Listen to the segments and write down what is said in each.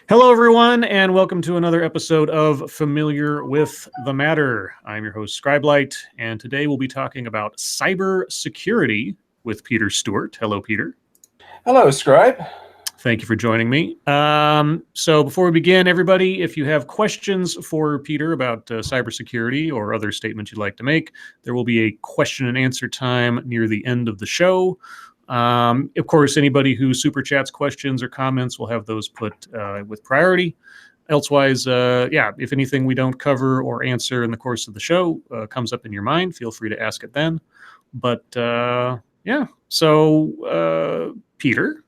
Hello, everyone, and welcome to another episode of Familiar with the Matter. I'm your host, Scribe, and today we'll be talking about cyber security with Peter Stewart. Hello, Peter. Hello, Scribe. Thank you for joining me. So before we begin, everybody, if you have questions for Peter about cybersecurity or other statements you'd like to make, there will be a question and answer time near the end of the show. Of course, anybody who super chats questions or comments will have those put with priority. Elsewise, if anything we don't cover or answer in the course of the show comes up in your mind, feel free to ask it then. But Peter,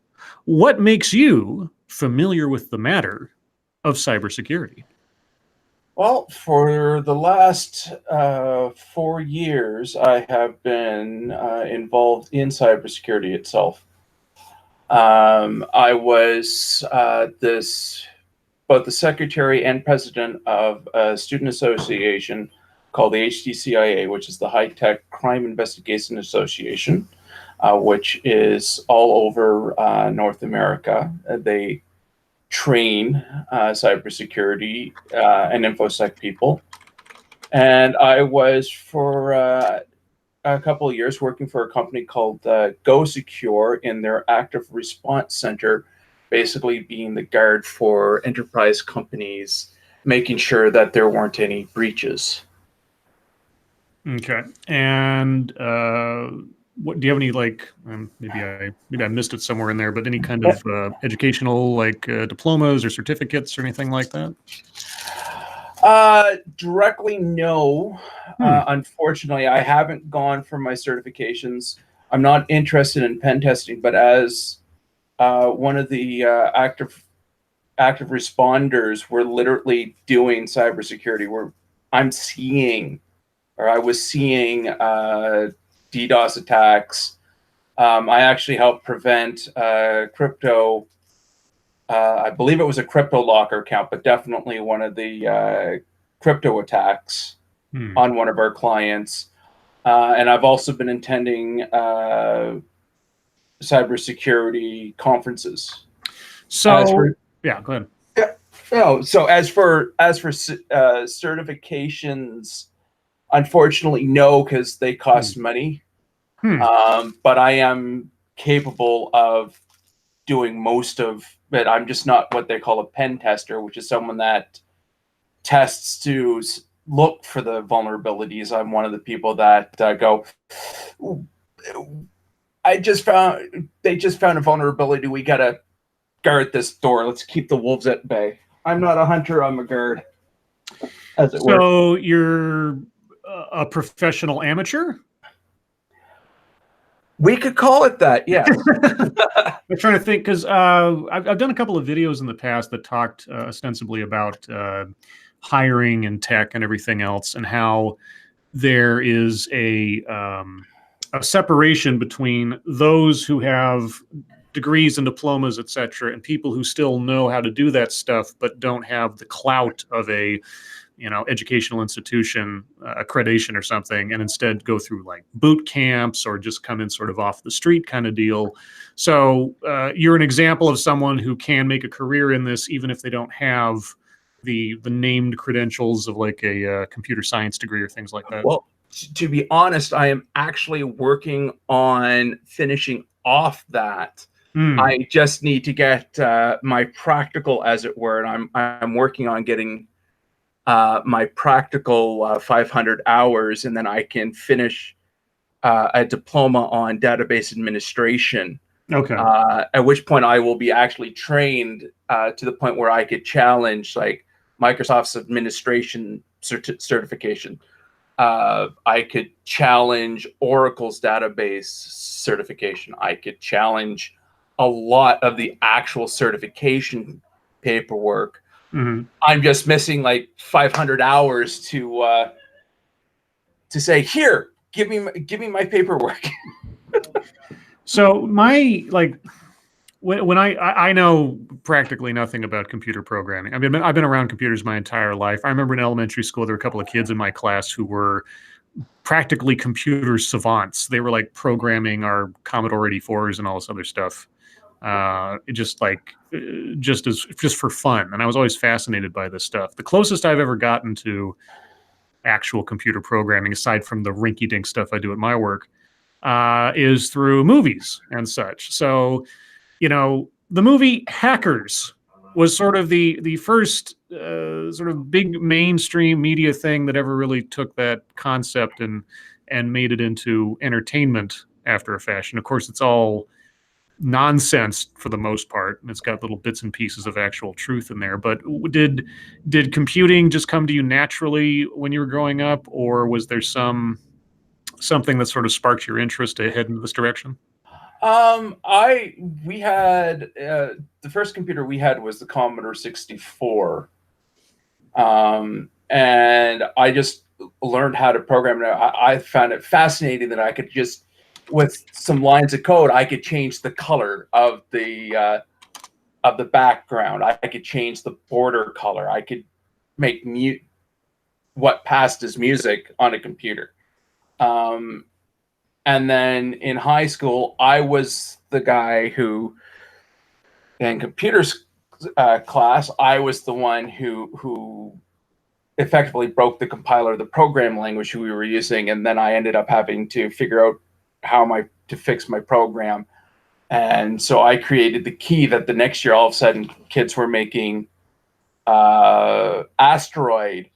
what makes you familiar with the matter of cybersecurity? Well, for the last 4 years, I have been involved in cybersecurity itself. I was both the secretary and president of a student association called the HTCIA, which is the High Tech Crime Investigation Association, which is all over North America. They train cybersecurity and InfoSec people. And I was for a couple of years working for a company called Go Secure in their active response center, basically being the guard for enterprise companies, making sure that there weren't any breaches. Okay. And what do you have any maybe I missed it somewhere in there, but any kind of educational diplomas or certificates or anything like that? Directly, no. Unfortunately, I haven't gone for my certifications. I'm not interested in pen testing, but as one of the active responders, we're literally doing cybersecurity. I was seeing DDoS attacks. I actually helped prevent crypto. I believe it was a crypto locker account, but definitely one of the crypto attacks on one of our clients. And I've also been attending cybersecurity conferences. So, go ahead. Yeah. No. So as for certifications, unfortunately, no, because they cost money. But I am capable of doing most of it. I'm just not what they call a pen tester, which is someone that tests to look for the vulnerabilities. I'm one of the people that go, they just found a vulnerability. We got to guard this door. Let's keep the wolves at bay. I'm not a hunter. I'm a guard, as it were. So you're a professional amateur? We could call it that, yeah. I'm trying to think, because I've done a couple of videos in the past that talked ostensibly about hiring and tech and everything else, and how there is a separation between those who have degrees and diplomas, etc., and people who still know how to do that stuff but don't have the clout of a educational institution accreditation or something, and instead go through like boot camps or just come in sort of off the street kind of deal. So you're an example of someone who can make a career in this even if they don't have the named credentials of like a computer science degree or things like that. Well, to be honest, I am actually working on finishing off that. I just need to get my practical, as it were, and I'm working on getting my practical 500 hours, and then I can finish a diploma on database administration. Okay. At which point I will be actually trained to the point where I could challenge like Microsoft's administration certification. I could challenge Oracle's database certification. I could challenge a lot of the actual certification paperwork. I'm just missing like 500 hours to say, here, give me my paperwork. So when I know practically nothing about computer programming. I mean, I've been around computers my entire life. I remember in elementary school, there were a couple of kids in my class who were practically computer savants. They were like programming our Commodore 84s and all this other stuff. just like just for fun. And I was always fascinated by this stuff. The closest I've ever gotten to actual computer programming, aside from the rinky-dink stuff I do at my work, is through movies and such. So, the movie Hackers was sort of the first sort of big mainstream media thing that ever really took that concept and made it into entertainment after a fashion. Of course, it's all nonsense for the most part, and it's got little bits and pieces of actual truth in there. But did computing just come to you naturally when you were growing up, or was there something that sort of sparked your interest to head in this direction? We had the first computer we had was the Commodore 64, and I just learned how to program it. I found it fascinating that I could just, with some lines of code, I could change the color of the background. I could change the border color. I could make what passed as music on a computer. And then in high school, I was the guy who, in computers class, I was the one who effectively broke the compiler of the program language we were using, and then I ended up having to figure out to fix my program. And so I created the key that the next year, all of a sudden, kids were making asteroid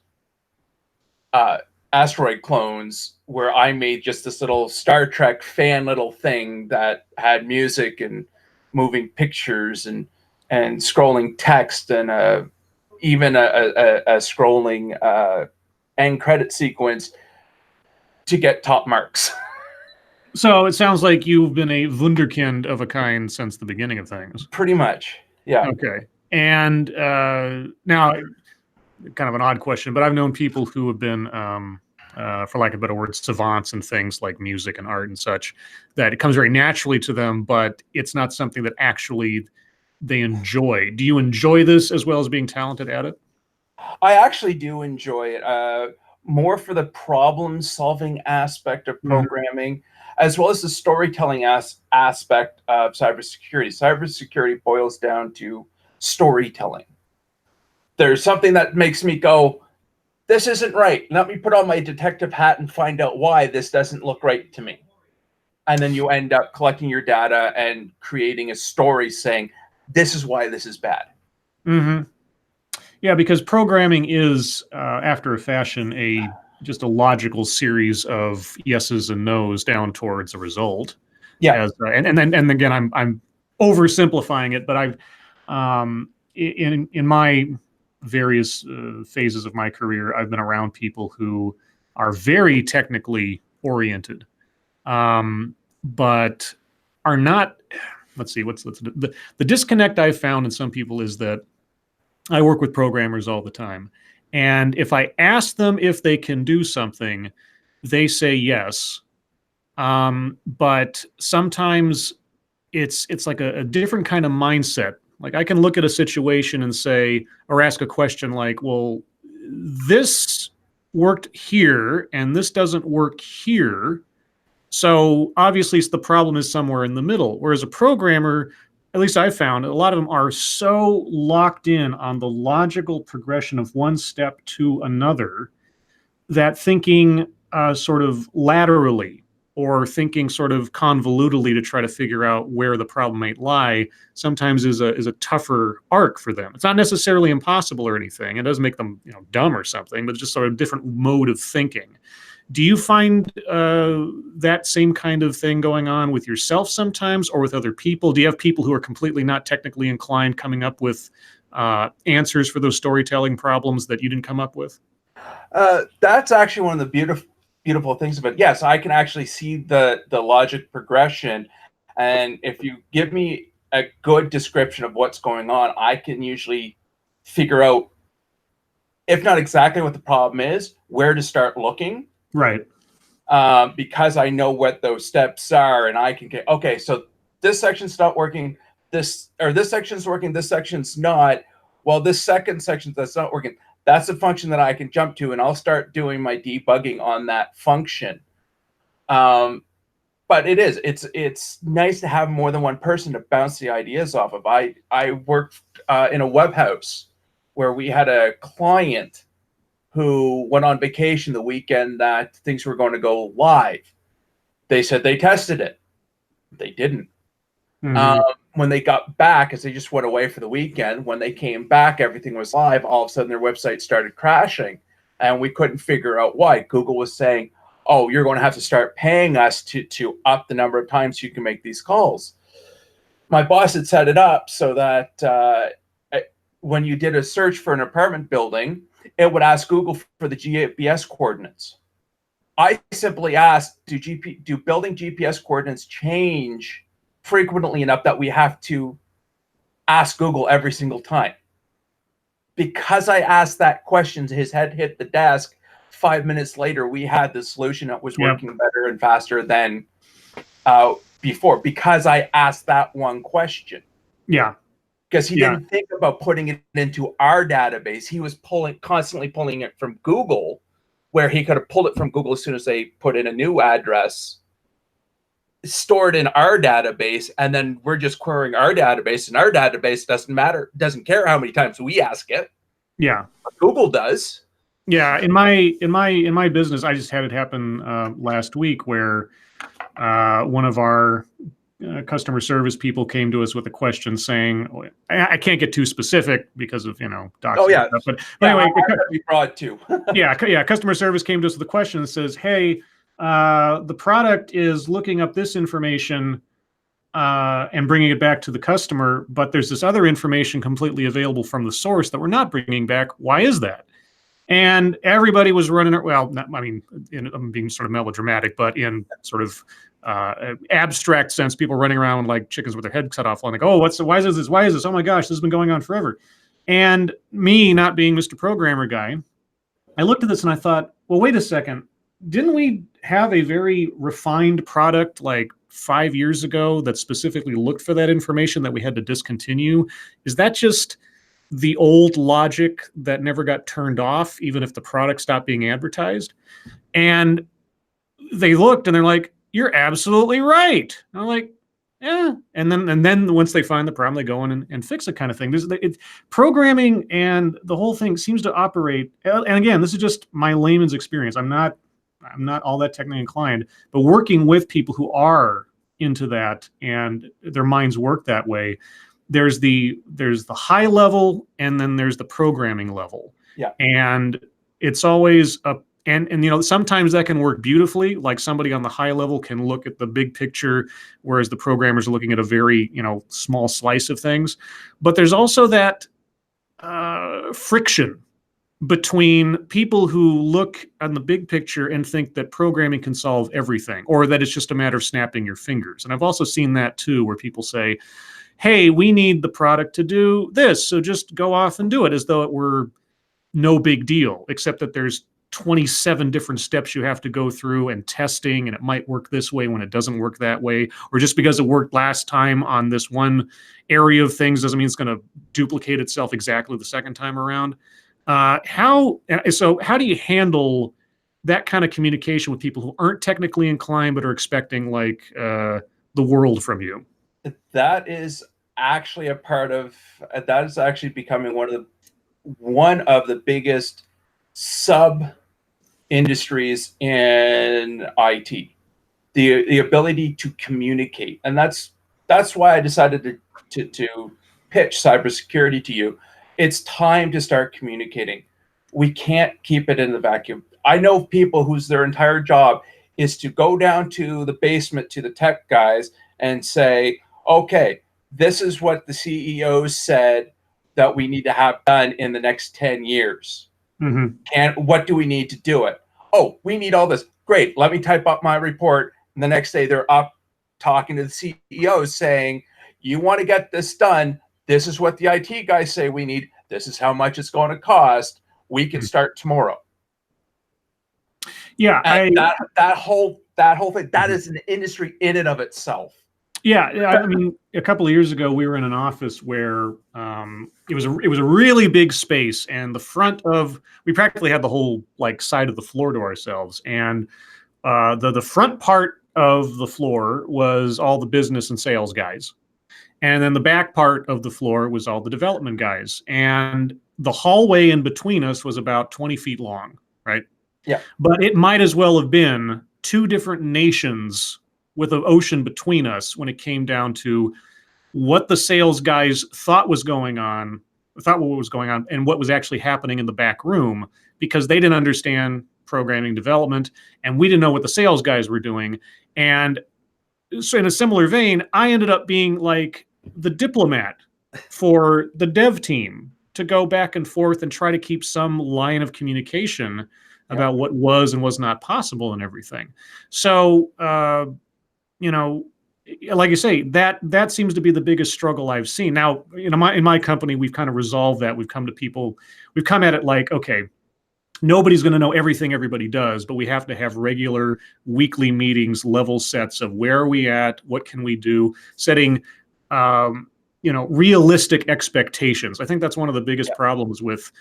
clones, where I made just this little Star Trek fan little thing that had music and moving pictures and scrolling text and even a scrolling end credit sequence to get top marks. So it sounds like you've been a wunderkind of a kind since the beginning of things. Pretty much, yeah. Okay. And now, kind of an odd question, but I've known people who have been, for lack of a better word, savants in things like music and art and such, that it comes very naturally to them, but it's not something that actually they enjoy. Do you enjoy this as well as being talented at it? I actually do enjoy it, more for the problem-solving aspect of programming, as well as the storytelling aspect of cybersecurity. Cybersecurity boils down to storytelling. There's something that makes me go, this isn't right. Let me put on my detective hat and find out why this doesn't look right to me. And then you end up collecting your data and creating a story saying, this is why this is bad. Mm-hmm. Yeah, because programming is, after a fashion, just a logical series of yeses and nos down towards a result. Yeah. And again, I'm oversimplifying it, but I've in my various phases of my career, I've been around people who are very technically oriented, but are not. Let's see, the disconnect I've found in some people is that I work with programmers all the time, and if I ask them if they can do something, they say yes. But sometimes it's like a different kind of mindset. Like, I can look at a situation and say, or ask a question like, well, this worked here and this doesn't work here. So obviously the problem is somewhere in the middle. Whereas a programmer, at least I've found, a lot of them are so locked in on the logical progression of one step to another that thinking sort of laterally or thinking sort of convolutedly to try to figure out where the problem might lie sometimes is a tougher arc for them. It's not necessarily impossible or anything. It doesn't make them dumb or something, but it's just sort of a different mode of thinking. Do you find that same kind of thing going on with yourself sometimes, or with other people? Do you have people who are completely not technically inclined coming up with answers for those storytelling problems that you didn't come up with? That's actually one of the beautiful things of it. Yes, I can actually see the logic progression, and if you give me a good description of what's going on, I can usually figure out, if not exactly what the problem is, where to start looking. Right. Because I know what those steps are, and I can get, okay, so this section's not working, this section's working, this section's not. Well, this second section that's not working, that's a function that I can jump to, and I'll start doing my debugging on that function. But but it's nice to have more than one person to bounce the ideas off of. I worked in a web house where we had a client who went on vacation the weekend that things were going to go live. They said they tested it. They didn't. Mhm. When they got back, as they just went away for the weekend, when they came back, everything was live. All of a sudden, their website started crashing, and we couldn't figure out why. Google was saying, "Oh, you're going to have to start paying us to up the number of times you can make these calls." My boss had set it up so that when you did a search for an apartment building, it would ask Google for the GPS coordinates. I simply asked, do building GPS coordinates change frequently enough that we have to ask Google every single time? Because I asked that question, his head hit the desk. 5 minutes later, we had the solution that was Yep. working better and faster than before, because I asked that one question. Yeah. Because he Yeah. didn't think about putting it into our database. He was constantly pulling it from Google, where he could have pulled it from Google as soon as they put in a new address, stored in our database, and then we're just querying our database, and our database doesn't care how many times we ask it. Yeah. But Google does. Yeah. In my business, I just had it happen last week where one of our customer service people came to us with a question saying, I can't get too specific because of, doxing. Oh yeah. Stuff, but anyway, we broad too. yeah. Customer service came to us with a question and says, hey, the product is looking up this information and bringing it back to the customer, but there's this other information completely available from the source that we're not bringing back. Why is that? And everybody was running. Well, I'm being sort of melodramatic, but in sort of abstract sense, people running around like chickens with their head cut off, like, oh, why is this? Why is this? Oh my gosh, this has been going on forever. And me, not being Mr. Programmer guy, I looked at this and I thought, well, wait a second. Didn't we have a very refined product like 5 years ago that specifically looked for that information that we had to discontinue? Is that just the old logic that never got turned off, even if the product stopped being advertised? And they looked and they're like, you're absolutely right. And I'm like, yeah. And then once they find the problem, they go in and fix it, kind of thing. Programming and the whole thing seems to operate. And again, this is just my layman's experience. I'm not all that technically inclined, but working with people who are into that and their minds work that way, there's the high level and then there's the programming level. Yeah. And it's always and sometimes that can work beautifully. Like somebody on the high level can look at the big picture, whereas the programmers are looking at a very, small slice of things. But there's also that friction between people who look on the big picture and think that programming can solve everything, or that it's just a matter of snapping your fingers. And I've also seen that too, where people say, hey, we need the product to do this, so just go off and do it, as though it were no big deal, except that there's 27 different steps you have to go through and testing, and it might work this way when it doesn't work that way, or just because it worked last time on this one area of things doesn't mean it's going to duplicate itself exactly the second time around. How do you handle that kind of communication with people who aren't technically inclined but are expecting like the world from you? That is actually becoming one of the biggest sub industries in IT. The ability to communicate, and that's why I decided to pitch cybersecurity to you. It's time to start communicating. We can't keep it in the vacuum. I know people whose their entire job is to go down to the basement to the tech guys and say, okay, this is what the CEO said that we need to have done in the next 10 years. Mm-hmm. And what do we need to do it? Oh, we need all this. Great. Let me type up my report. And the next day they're up talking to the CEO saying, you want to get this done. This is what the IT guys say we need. This is how much it's going to cost. We can start tomorrow. Yeah, and that whole thing, that is an industry in and of itself. Yeah, I mean, a couple of years ago, we were in an office where it was a really big space, and we practically had the whole like side of the floor to ourselves, and the front part of the floor was all the business and sales guys. And then the back part of the floor was all the development guys. And the hallway in between us was about 20 feet long, right? Yeah. But it might as well have been two different nations with an ocean between us when it came down to what the sales guys thought what was going on, and what was actually happening in the back room, because they didn't understand programming development, and we didn't know what the sales guys were doing. And so in a similar vein, I ended up being like the diplomat for the dev team to go back and forth and try to keep some line of communication about what was and was not possible and everything. So, like you say, that seems to be the biggest struggle I've seen. Now, in my company, we've kind of resolved that. We've come at it like, okay, nobody's going to know everything everybody does, but we have to have regular weekly meetings, level sets of where are we at, what can we do, setting realistic expectations. I think that's one of the biggest problems with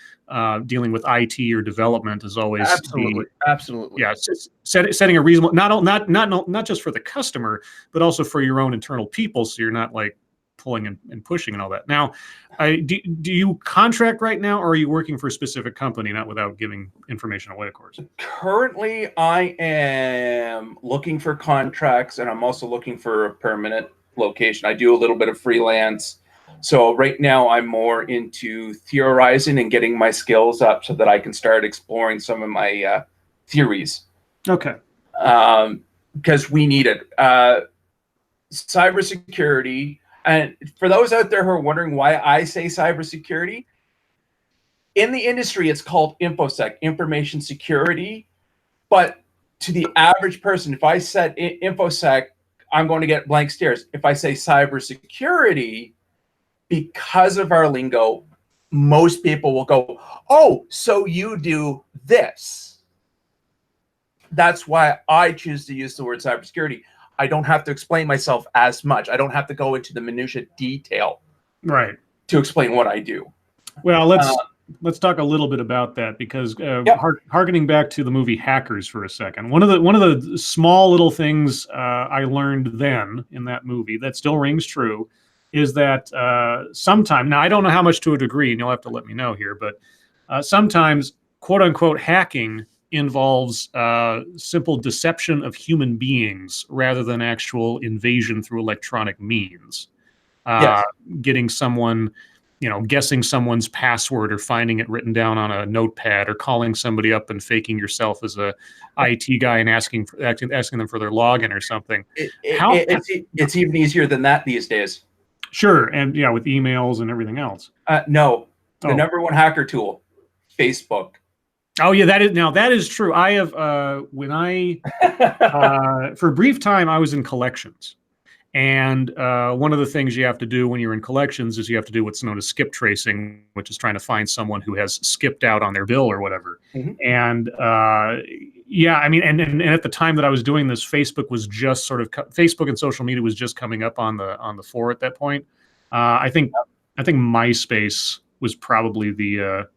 dealing with IT or development is always absolutely. Yeah, setting a reasonable, not just for the customer, but also for your own internal people, so you're not like pulling and pushing and all that. Now, do you contract right now, or are you working for a specific company? Not without giving information away, of course. Currently, I am looking for contracts, and I'm also looking for a permanent location. I do a little bit of freelance. So right now I'm more into theorizing and getting my skills up so that I can start exploring some of my theories. Okay. Because we need it. Cybersecurity. And for those out there who are wondering why I say cybersecurity, in the industry, it's called InfoSec, information security. But to the average person, if I said InfoSec, I'm going to get blank stares. If I say cybersecurity, because of our lingo, most people will go, oh, so you do this. That's why I choose to use the word cybersecurity. I don't have to explain myself as much. I don't have to go into the minutia detail, right, to explain what I do. Well, let's talk a little bit about that, because harkening back to the movie Hackers for a second, one of the small little things I learned then in that movie that still rings true is that sometimes, now I don't know how much to a degree, and you'll have to let me know here, but sometimes quote unquote hacking involves simple deception of human beings rather than actual invasion through electronic means. Getting someone, guessing someone's password or finding it written down on a notepad, or calling somebody up and faking yourself as a IT guy and asking them for their login or something. It's even easier than that these days. Sure, and yeah, with emails and everything else. No, the number one hacker tool, Facebook. Oh yeah, that is true. I have for a brief time I was in collections, and one of the things you have to do when you're in collections is you have to do what's known as skip tracing, which is trying to find someone who has skipped out on their bill or whatever. Mm-hmm. And I mean, and at the time that I was doing this, Facebook was just Facebook and social media was just coming up on the fore at that point. I think MySpace was probably the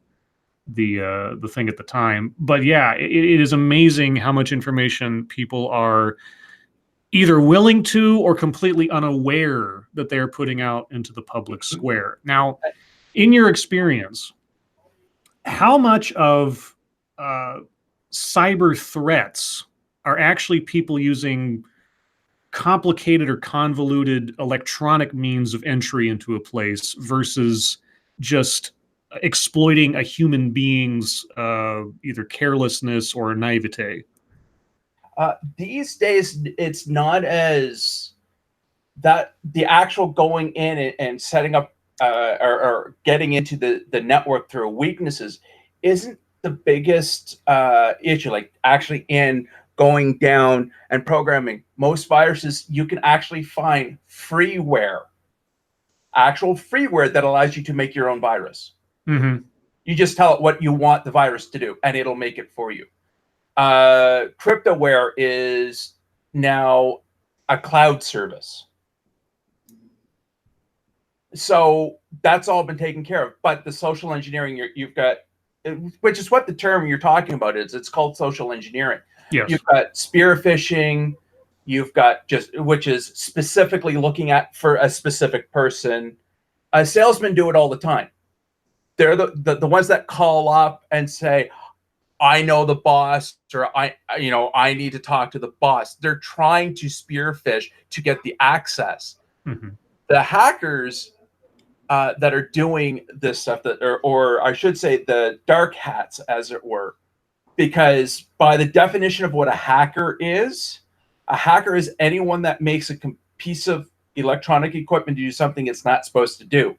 thing at the time. But yeah, it is amazing how much information people are either willing to or completely unaware that they're putting out into the public square. Now, in your experience, how much of cyber threats are actually people using complicated or convoluted electronic means of entry into a place versus just exploiting a human being's either carelessness or naivete? These days, it's not as that the actual going in and setting up or getting into the network through weaknesses isn't the biggest issue. Like actually in going down and programming, most viruses you can actually find actual freeware that allows you to make your own virus. Mm-hmm. You just tell it what you want the virus to do, and it'll make it for you. Cryptoware is now a cloud service. So that's all been taken care of. But the social engineering you've got, which is what the term you're talking about is, it's called social engineering. Yes. You've got spear phishing, You've got which is specifically looking at for a specific person. Salesmen do it all the time. They're the ones that call up and say, I know the boss, or I need to talk to the boss. They're trying to spearfish to get the access. Mm-hmm. The hackers that are doing this stuff, or I should say the dark hats, as it were, because by the definition of what a hacker is anyone that makes a piece of electronic equipment to do something it's not supposed to do.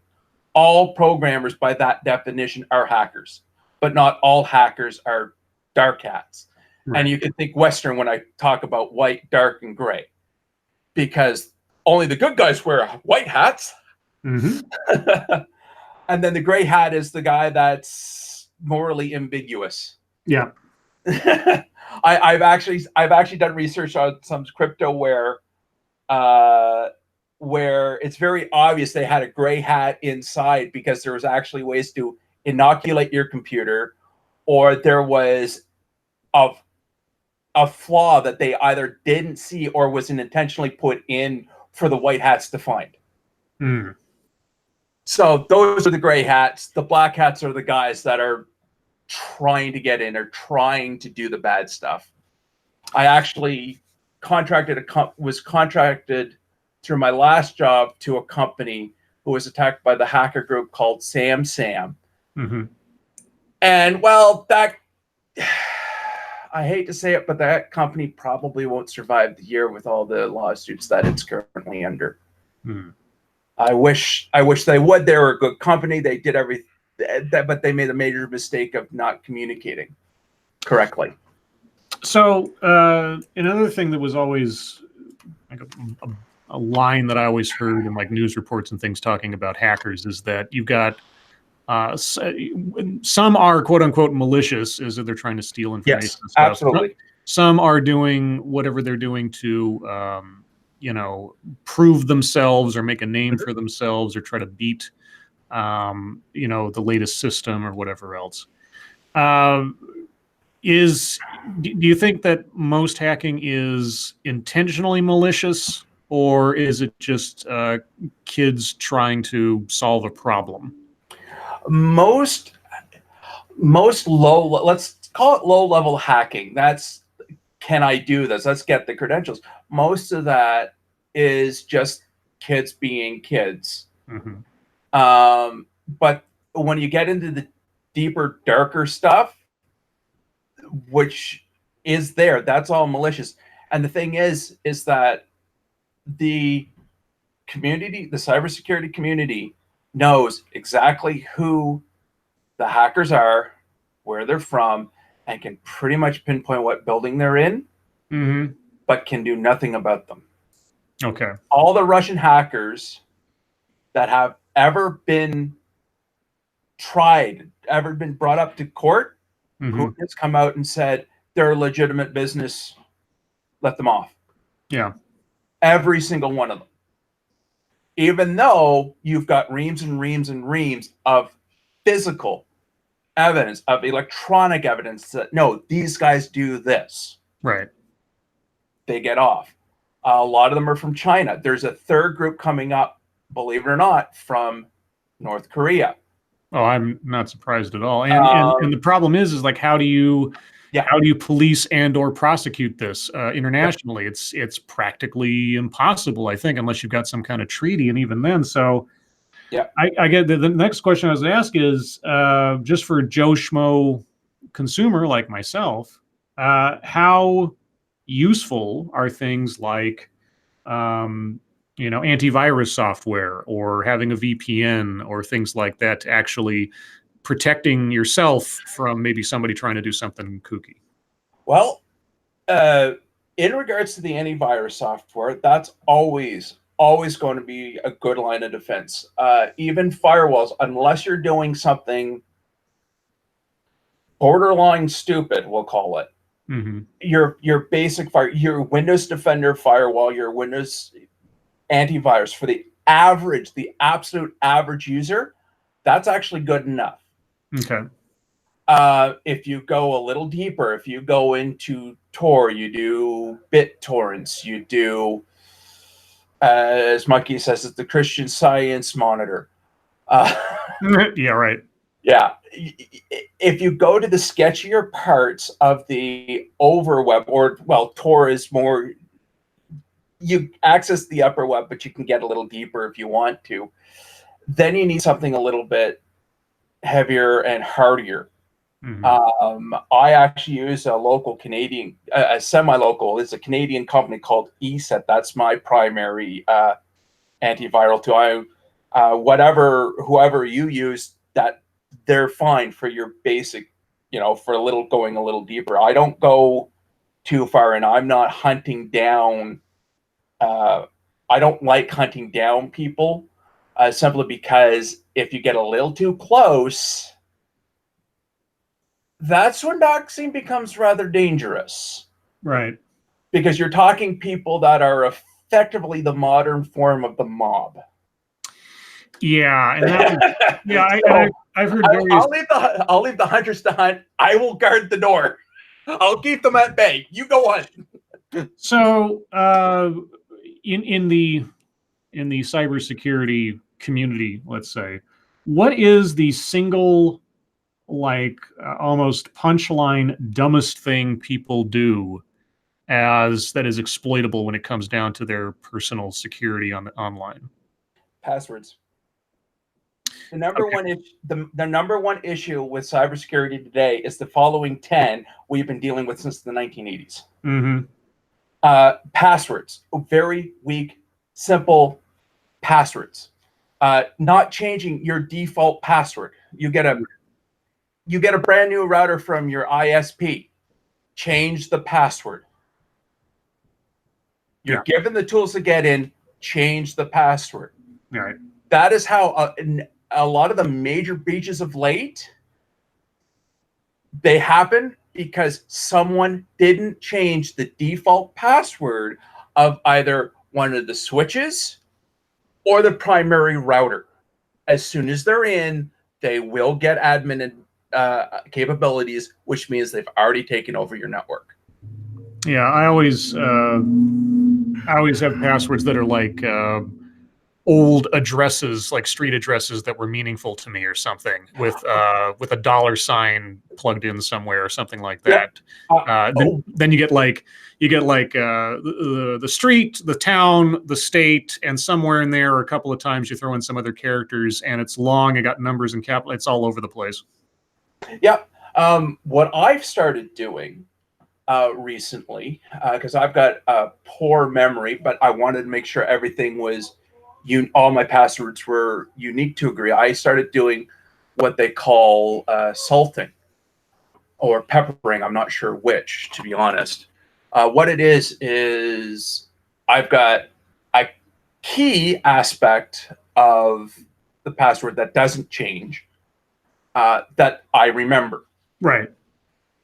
All programmers, by that definition, are hackers, but not all hackers are dark hats. Right. And you can think Western when I talk about white, dark, and gray, because only the good guys wear white hats. Mm-hmm. And then the gray hat is the guy that's morally ambiguous. Yeah. I've actually done research on some crypto where it's very obvious they had a gray hat inside because there was actually ways to inoculate your computer, or there was a flaw that they either didn't see or was intentionally put in for the white hats to find. Mm. So those are the gray hats. The black hats are the guys that are trying to get in or trying to do the bad stuff. I actually was contracted through my last job to a company who was attacked by the hacker group called Sam. Mm-hmm. And well, that, I hate to say it, but that company probably won't survive the year with all the lawsuits that it's currently under. Mm. I wish they would. They were a good company. They did everything, but they made a major mistake of not communicating correctly. So another thing that was always like a line that I always heard in like news reports and things talking about hackers is that you've got some are quote unquote malicious, is that they're trying to steal information. Yes, and stuff. absolutely. Some are doing whatever they're doing to prove themselves or make a name for themselves or try to beat the latest system or whatever else. Do you think that most hacking is intentionally malicious, or is it just kids trying to solve a problem? Most low, let's call it low level hacking. That's, can I do this? Let's get the credentials. Most of that is just kids being kids. Mm-hmm. But when you get into the deeper, darker stuff, which is there, that's all malicious. And the thing is that the community, the cybersecurity community, knows exactly who the hackers are, where they're from, and can pretty much pinpoint what building they're in, mm-hmm. but can do nothing about them. Okay. All the Russian hackers that have ever been tried, ever been brought up to court, mm-hmm. Putin has come out and said they're a legitimate business, let them off. Yeah. Every single one of them. Even though you've got reams and reams and reams of physical evidence, of electronic evidence that, no, these guys do this. Right. They get off. A lot of them are from China. There's a third group coming up, believe it or not, from North Korea. Oh, I'm not surprised at all. And the problem is like, how do you police and or prosecute this internationally? Yeah. It's practically impossible, I think, unless you've got some kind of treaty. And even then, so yeah, I get the next question I was going to ask is just for Joe Schmo consumer like myself, how useful are things like antivirus software or having a VPN or things like that to actually protecting yourself from maybe somebody trying to do something kooky? Well, in regards to the antivirus software, that's always going to be a good line of defense. Even firewalls, unless you're doing something borderline stupid, we'll call it. Mm-hmm. Your basic your Windows Defender firewall, your Windows antivirus for the absolute average user, that's actually good enough. Okay. If you go a little deeper, if you go into Tor, you do BitTorrents, you do, as Monkey says, it's the Christian Science Monitor. Yeah, right. Yeah. If you go to the sketchier parts of the overweb, or, well, Tor is more, you access the upper web, but you can get a little deeper if you want to. Then you need something a little bit heavier and hardier. I actually use a local Canadian, a semi-local. It's a Canadian company called ESET. That's my primary antiviral tool. Whoever you use, that they're fine for your basic, for going a little deeper. I don't go too far, and I'm not hunting down. I don't like hunting down people, simply because if you get a little too close, that's when doxing becomes rather dangerous. Right. Because you're talking people that are effectively the modern form of the mob. Yeah, and that was, I've heard various. I'll leave the hunters to hunt. I will guard the door. I'll keep them at bay. You go on. So, in the cybersecurity community, let's say, what is the single, almost punchline dumbest thing people do that is exploitable when it comes down to their personal security online? Passwords. The number one issue with cybersecurity today is the following 10 we've been dealing with since the 1980s. Passwords. Very weak, simple passwords. Not changing your default password. You get a brand new router from your ISP. Change the password. You're given the tools to get in. Change the password. Right. That is how a lot of the major breaches of late, they happen because someone didn't change the default password of either one of the switches or the primary router. As soon as they're in, they will get admin capabilities, which means they've already taken over your network. Yeah, I always have passwords that are like old addresses, like street addresses that were meaningful to me or something, with a $ plugged in somewhere or something like that. Then you get the street, the town, the state, and somewhere in there a couple of times you throw in some other characters, and it's long. It got numbers and capital. It's all over the place. Yeah. What I've started doing recently, because I've got a poor memory, but I wanted to make sure everything was all my passwords were unique to agree. I started doing what they call salting or peppering. I'm not sure which, to be honest. What it is I've got a key aspect of the password that doesn't change, that I remember. Right.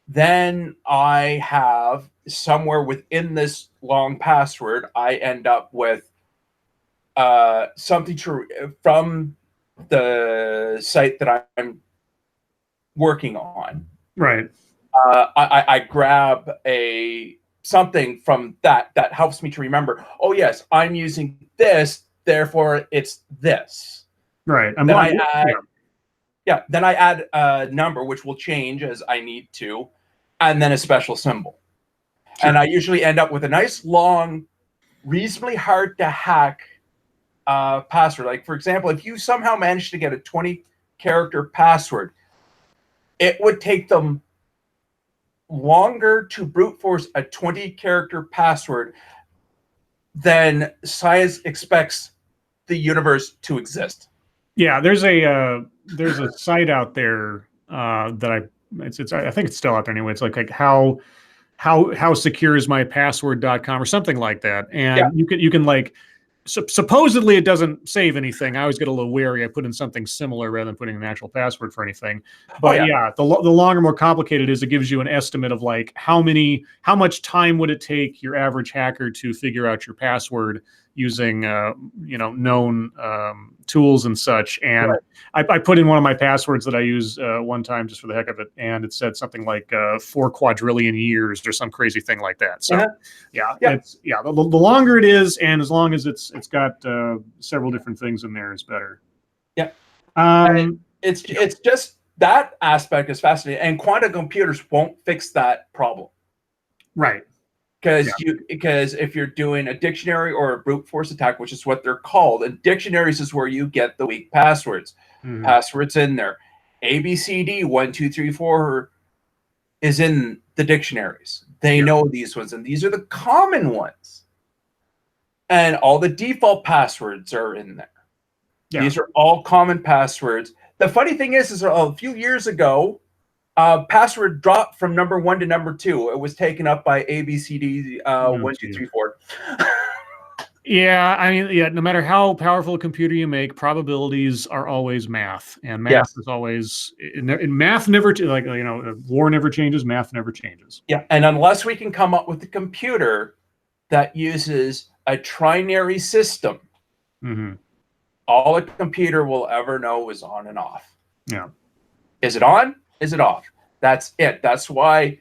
Then I have somewhere within this long password, I end up with something from the site that I'm working on. Right. I grab something from that helps me to remember, oh yes, I'm using this, therefore it's this. Right. Then I add a number, which will change as I need to, and then a special symbol. Sure. And I usually end up with a nice long, reasonably hard to hack password. Like, for example, if you somehow managed to get a 20-character password, it would take them longer to brute force a 20-character password than science expects the universe to exist. Yeah, there's a site out there that I think it's still out there anyway. It's like how secure is my password.com or something like that. And you can like, supposedly it doesn't save anything. I always get a little wary. I put in something similar rather than putting an actual password for anything. But the longer, more complicated it is, it gives you an estimate of like how much time would it take your average hacker to figure out your password using known tools and such. And Right. I put in one of my passwords that I use one time just for the heck of it, and it said something like 4 quadrillion years or some crazy thing like that. So Yeah. the longer it is, and as long as it's got several different things in there, is better. Yeah. Um, it's just that aspect is fascinating, and quantum computers won't fix that problem. Right. Because if you're doing a dictionary or a brute force attack, which is what they're called, and dictionaries is where you get the weak passwords. Passwords in there. ABCD 1 2 3 4 is in the dictionaries. They know these ones, and these are the common ones. And all the default passwords are in there. Yeah. These are all common passwords. The funny thing is a few years ago, password dropped from number 1 to number 2. It was taken up by ABCD 1 2 3 4. Yeah, I mean, no matter how powerful a computer you make, probabilities are always math, and math is always math never war never changes, math never changes. Yeah, and unless we can come up with a computer that uses a trinary system, all a computer will ever know is on and off. Yeah, is it on? Is it off? That's it. That's why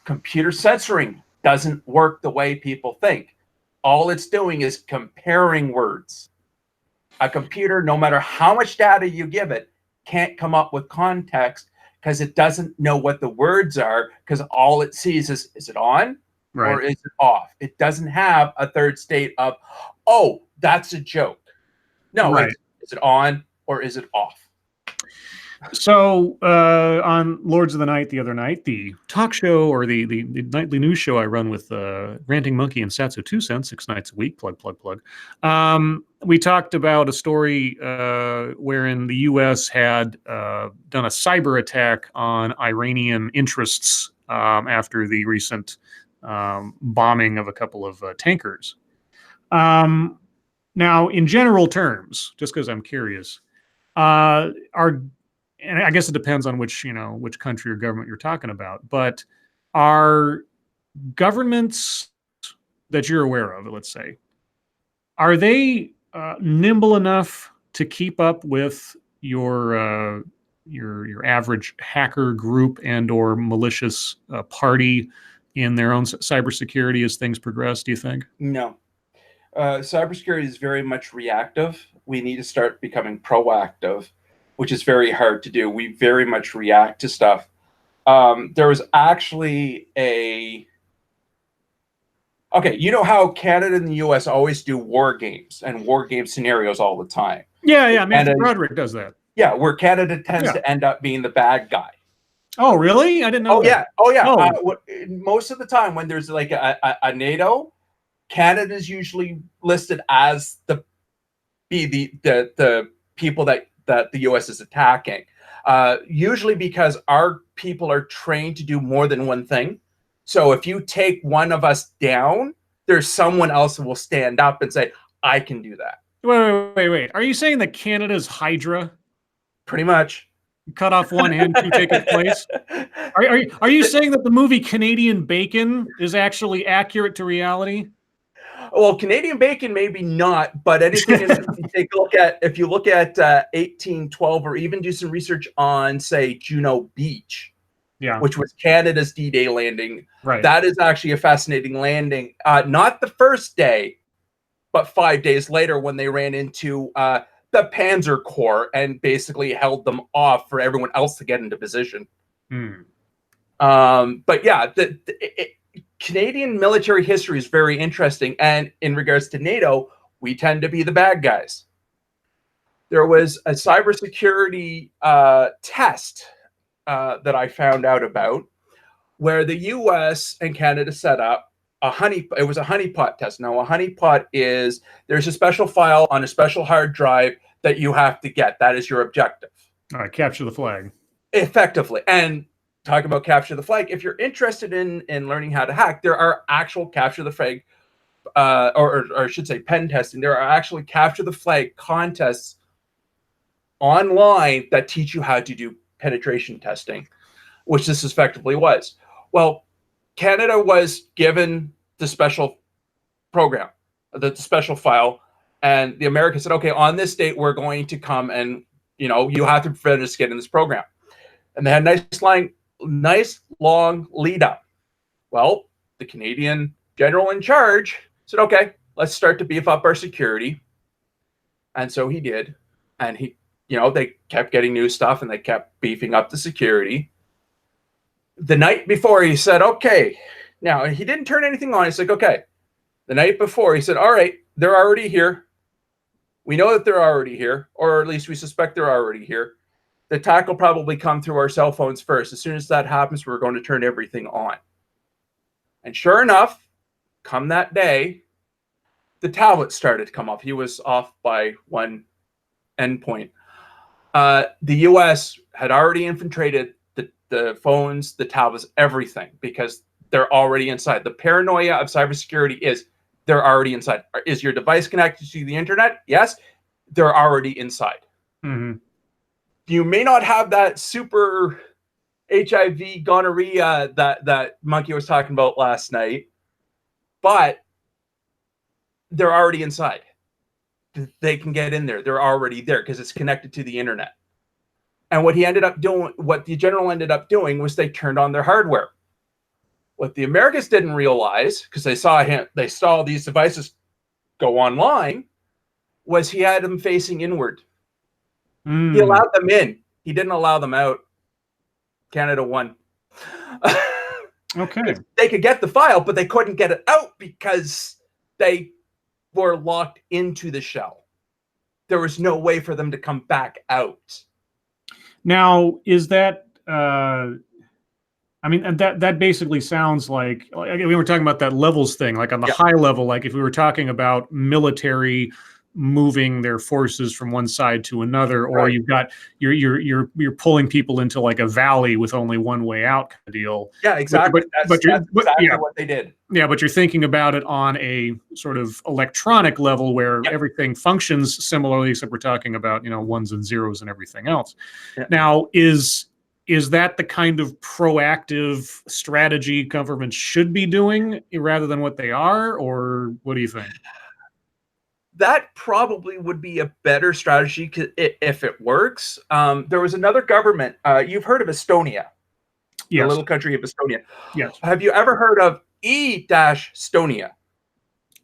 computer censoring doesn't work the way people think. All it's doing is comparing words. A computer, no matter how much data you give it, can't come up with context because it doesn't know what the words are, because all it sees is it on or is it off? It doesn't have a third state of, oh, that's a joke. No, is it on or is it off? So on Lords of the Night the other night, the talk show or the nightly news show I run with Ranting Monkey and Satsu 2 cents 6 nights a week, plug. We talked about a story wherein the U.S. had done a cyber attack on Iranian interests after the recent bombing of a couple of tankers. Now, in general terms, just because I'm curious, and I guess it depends on which country or government you're talking about, but are governments that you're aware of, let's say, are they nimble enough to keep up with your average hacker group and or malicious party in their own cybersecurity as things progress, do you think? No. Cybersecurity is very much reactive. We need to start becoming proactive, which is very hard to do. We very much react to stuff. There was actually you know how Canada and the US always do war games and war game scenarios all the time? Yeah. Matthew Broderick does that. Yeah, where Canada tends to end up being the bad guy. Oh, really? I didn't know that. Yeah. Most of the time when there's like a NATO, Canada's usually listed as the people that the U.S. is attacking, usually because our people are trained to do more than one thing. So if you take one of us down, there's someone else who will stand up and say, I can do that. Wait. Are you saying that Canada's Hydra? Pretty much. Cut off one end to take its place? Are you saying that the movie Canadian Bacon is actually accurate to reality? Well, Canadian Bacon maybe not, but anything if you look at 1812, or even do some research on, say, Juno Beach, which was Canada's D-Day landing. Right. That is actually a fascinating landing. Not the first day, but 5 days later when they ran into the Panzer Corps and basically held them off for everyone else to get into position. But yeah, Canadian military history is very interesting, and in regards to NATO, we tend to be the bad guys. There was a cybersecurity test that I found out about, where the U.S. and Canada set up it was a honeypot test. Now, a honeypot is, there's a special file on a special hard drive that you have to get. That is your objective. All right, capture the flag. Effectively. And talking about capture the flag, if you're interested in learning how to hack, there are actual capture the flag, or I should say pen testing. There are actually capture the flag contests online that teach you how to do penetration testing, which this effectively was. Well, Canada was given the special program, the special file. And the Americans said, okay, on this date, we're going to come and, you have to prevent us getting this program. And they had a nice long lead up. Well, the Canadian general in charge said, okay, let's start to beef up our security. And so he did. And they kept getting new stuff and they kept beefing up the security. The night before, he said, okay, now he didn't turn anything on. He's like, okay. The night before, he said, all right, they're already here. We know that they're already here, or at least we suspect they're already here. The attack will probably come through our cell phones first. As soon as that happens, we're going to turn everything on. And sure enough, come that day, the tablet started to come off. He was off by one endpoint. The U.S. had already infiltrated the phones, the tablets, everything, because they're already inside. The paranoia of cybersecurity is they're already inside. Is your device connected to the internet? Yes, they're already inside. Mm-hmm. You may not have that super HIV gonorrhea that Monkey was talking about last night, but they're already inside. They can get in there. They're already there because it's connected to the internet. And what the general ended up doing was they turned on their hardware. What the Americans didn't realize, because they saw these devices go online, was he had them facing inward. He allowed them in. He didn't allow them out. Canada won. Okay. They could get the file, but they couldn't get it out because they were locked into the shell. There was no way for them to come back out. Now, is that... and that basically sounds like we were talking about that levels thing, like on the high level, like if we were talking about military moving their forces from one side to another, or you've got you're pulling people into like a valley with only one way out kind of deal. Yeah, exactly. That's exactly what they did. Yeah, but you're thinking about it on a sort of electronic level where everything functions similarly, except we're talking about ones and zeros and everything else. Yeah. Now, is that the kind of proactive strategy governments should be doing rather than what they are, or what do you think? That probably would be a better strategy if it works. There was another government. You've heard of Estonia, the little country of Estonia. Yes. Have you ever heard of E-Estonia?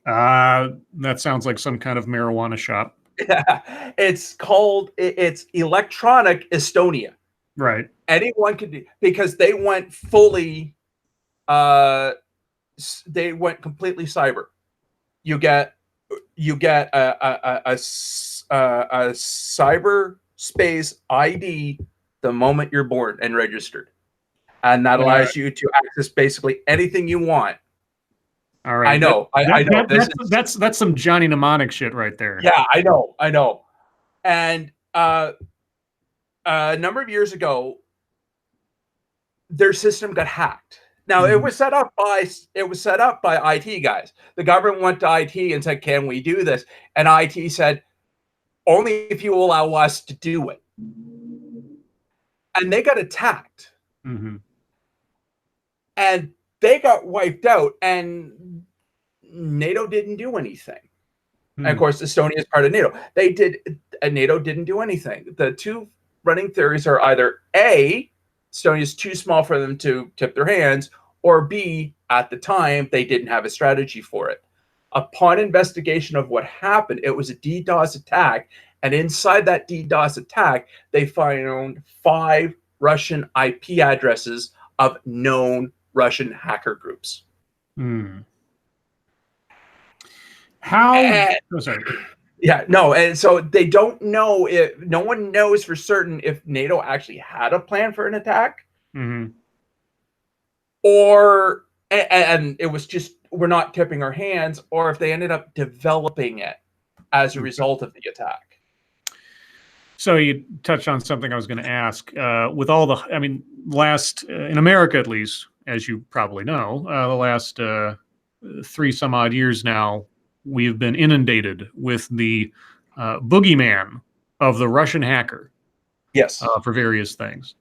That sounds like some kind of marijuana shop. Yeah, it's Electronic Estonia. Right. Anyone could do, because they went fully. They went completely cyber. You get a cyberspace ID the moment you're born and registered, and that allows you to access basically anything you want. All right, I know. I know. That's some Johnny Mnemonic shit right there. Yeah, I know. And a number of years ago, their system got hacked. Now it was set up by IT guys. The government went to IT and said, "Can we do this?" And IT said, "Only if you allow us to do it." And they got attacked, and they got wiped out. And NATO didn't do anything. And of course, Estonia is part of NATO. NATO didn't do anything. The two running theories are either A, Estonia is too small for them to tip their hands, or B, at the time, they didn't have a strategy for it. Upon investigation of what happened, it was a DDoS attack, and inside that DDoS attack, they found 5 Russian IP addresses of known Russian hacker groups. Sorry. Yeah, no, and so they don't know if no one knows for certain if NATO actually had a plan for an attack, or and it was just we're not tipping our hands, or if they ended up developing it as a result of the attack. So you touched on something I was going to ask. With all the, last in America at least, as you probably know, the last 3 some odd years now, we have been inundated with the boogeyman of the Russian hacker. Yes. For various things.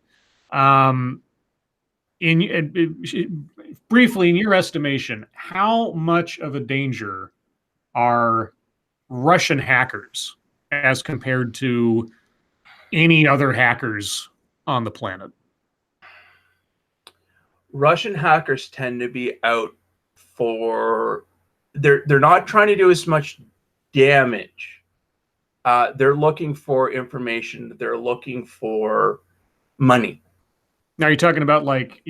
Briefly, in your estimation, how much of a danger are Russian hackers as compared to any other hackers on the planet? Russian hackers tend to be out for they're not trying to do as much damage. They're looking for information. They're looking for money. Now you're talking about like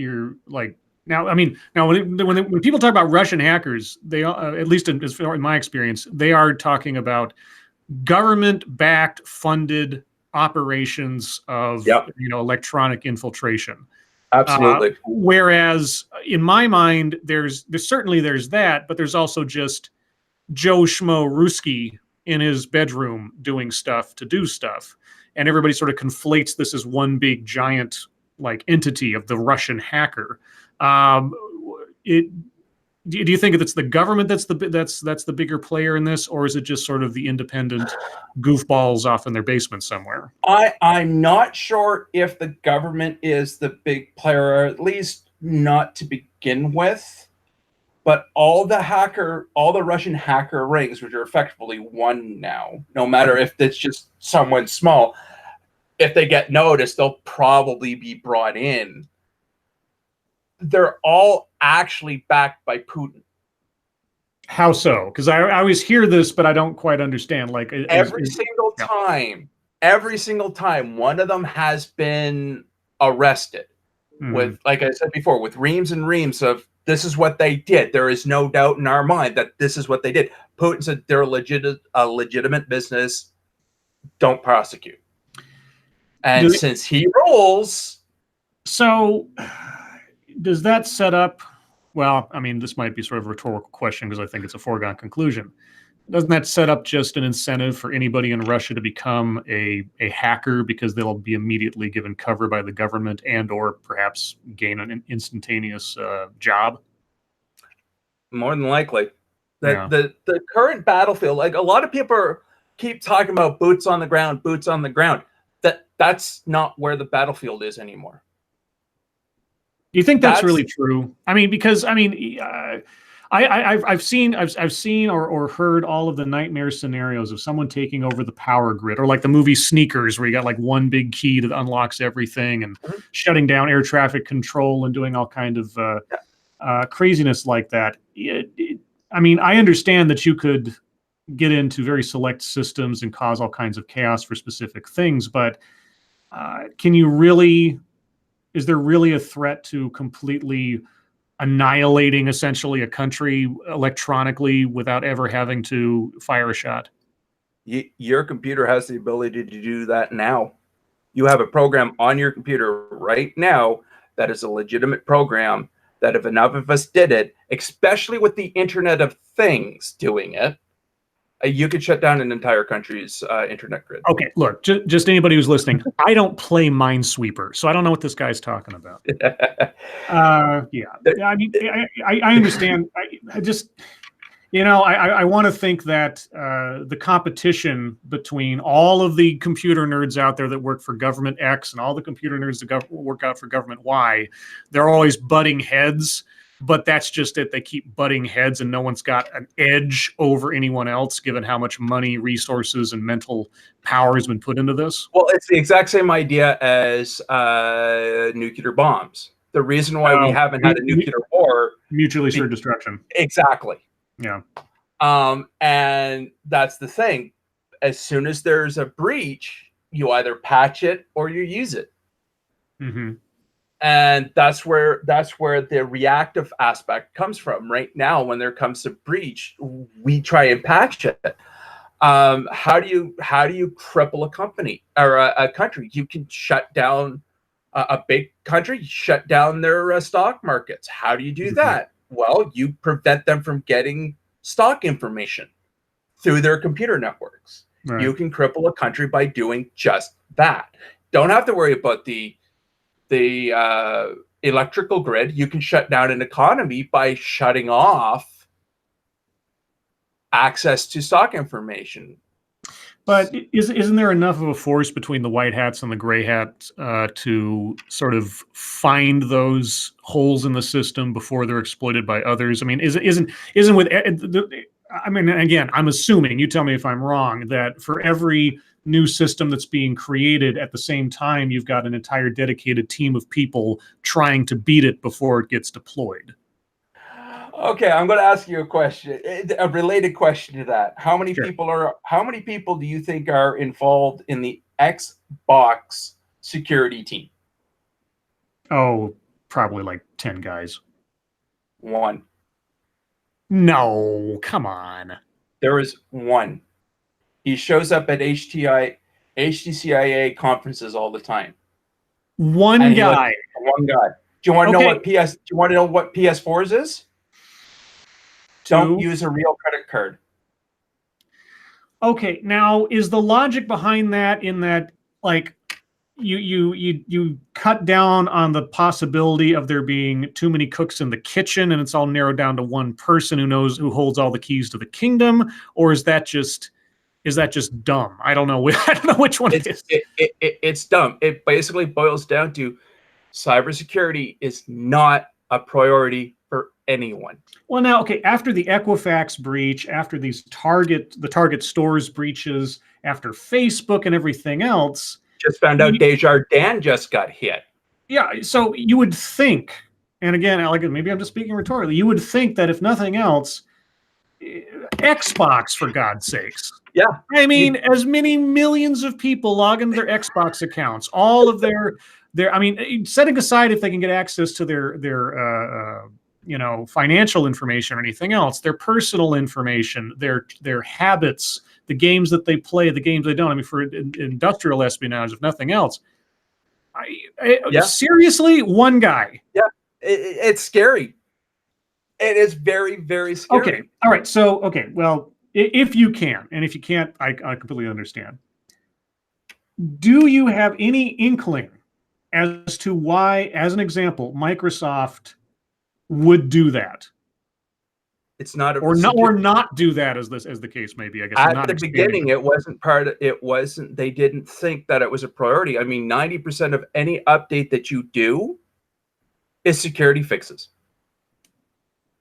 now. I mean, now when people talk about Russian hackers, they at least in my experience, they are talking about government-backed, funded operations of electronic infiltration. Absolutely. Whereas in my mind, there's certainly that, but there's also just Joe Schmo Ruski in his bedroom doing stuff to do stuff, and everybody sort of conflates this as one big giant like entity of the Russian hacker. Do you think it's the government that's the bigger player in this, or is it just sort of the independent goofballs off in their basement somewhere? I'm not sure if the government is the big player, or at least not to begin with. But all the Russian hacker rings, which are effectively one now, no matter if it's just someone small, if they get noticed, they'll probably be brought in. They're all actually backed by Putin. How so? Because I always hear this, but I don't quite understand. Like every single time, one of them has been arrested with, like I said before, with reams and reams of this is what they did. There is no doubt in our mind that this is what they did. Putin said they're a legitimate business. Don't prosecute. And since he rolls, so does that set up? Well, I mean, this might be sort of a rhetorical question because I think it's a foregone conclusion. Doesn't that set up just an incentive for anybody in Russia to become a hacker because they'll be immediately given cover by the government and or perhaps gain an instantaneous job? More than likely. The current battlefield, like a lot of people keep talking about boots on the ground. That's not where the battlefield is anymore. Do you think that's really true? I mean, because I mean, I've seen or heard all of the nightmare scenarios of someone taking over the power grid, or like the movie Sneakers, where you got like one big key that unlocks everything and shutting down air traffic control and doing all kind of craziness like that. I mean, I understand that you could get into very select systems and cause all kinds of chaos for specific things, but can you really? Is there really a threat to completely annihilating essentially a country electronically without ever having to fire a shot? Your computer has the ability to do that now. You have a program on your computer right now that is a legitimate program that if enough of us did it, especially with the Internet of Things doing it, you could shut down an entire country's internet grid. Okay, look, just anybody who's listening, I don't play Minesweeper, so I don't know what this guy's talking about. Yeah, I mean, I understand. I just, I want to think that the competition between all of the computer nerds out there that work for government X and all the computer nerds that work out for government Y, they're always butting heads. But that's just it. They keep butting heads and no one's got an edge over anyone else, given how much money, resources, and mental power has been put into this. Well, it's the exact same idea as nuclear bombs. The reason why we haven't had a nuclear war... Mutually assured destruction. Exactly. Yeah. And that's the thing. As soon as there's a breach, you either patch it or you use it. Mm-hmm. And that's where the reactive aspect comes from. Right now, when there comes to breach, we try and patch it. How do you cripple a company or a country? You can shut down a big country, shut down their stock markets. How do you do that? Well, you prevent them from getting stock information through their computer networks. Right. You can cripple a country by doing just that. Don't have to worry about the electrical grid. You can shut down an economy by shutting off access to stock information. But isn't there enough of a force between the white hats and the gray hats to sort of find those holes in the system before they're exploited by others? I mean, isn't with I mean, again, I'm assuming, you tell me if I'm wrong, that for every new system that's being created at the same time, you've got an entire dedicated team of people trying to beat it before it gets deployed. Okay, I'm going to ask you a question, a related question to that. How many Sure. people do you think are involved in the Xbox security team? Oh, probably like 10 guys. One. No, come on. There is one. He shows up at HTCIA conferences all the time. One guy. One guy. Do you want to know what PS? Do you want to know what PS4s is? Don't use a real credit card. Okay, now is the logic behind that in that, like, you cut down on the possibility of there being too many cooks in the kitchen, and it's all narrowed down to one person who holds all the keys to the kingdom, or is that just dumb? I don't know. I don't know which one it is. It's dumb. It basically boils down to cybersecurity is not a priority for anyone. Well, now, okay, after the Equifax breach, after the Target stores breaches, after Facebook and everything else, just found out Desjardins just got hit. Yeah, so you would think, and again, like, maybe I'm just speaking rhetorically, you would think that if nothing else, Xbox, for God's sakes. Yeah. I mean, as many millions of people log into their Xbox accounts, all of their, I mean, setting aside if they can get access to their financial information or anything else, their personal information, their habits, the games that they play, the games they don't. I mean, for industrial espionage, if nothing else. Seriously, one guy. Yeah, it's scary. It is very, very scary. Okay, all right. So, okay, well, if you can, and if you can't, I completely understand. Do you have any inkling as to why, as an example, Microsoft would do that? It's not or not do that, as the case may be. I guess at the beginning, it wasn't part of it. Wasn't they didn't think that it was a priority. I mean, 90% of any update that you do is security fixes.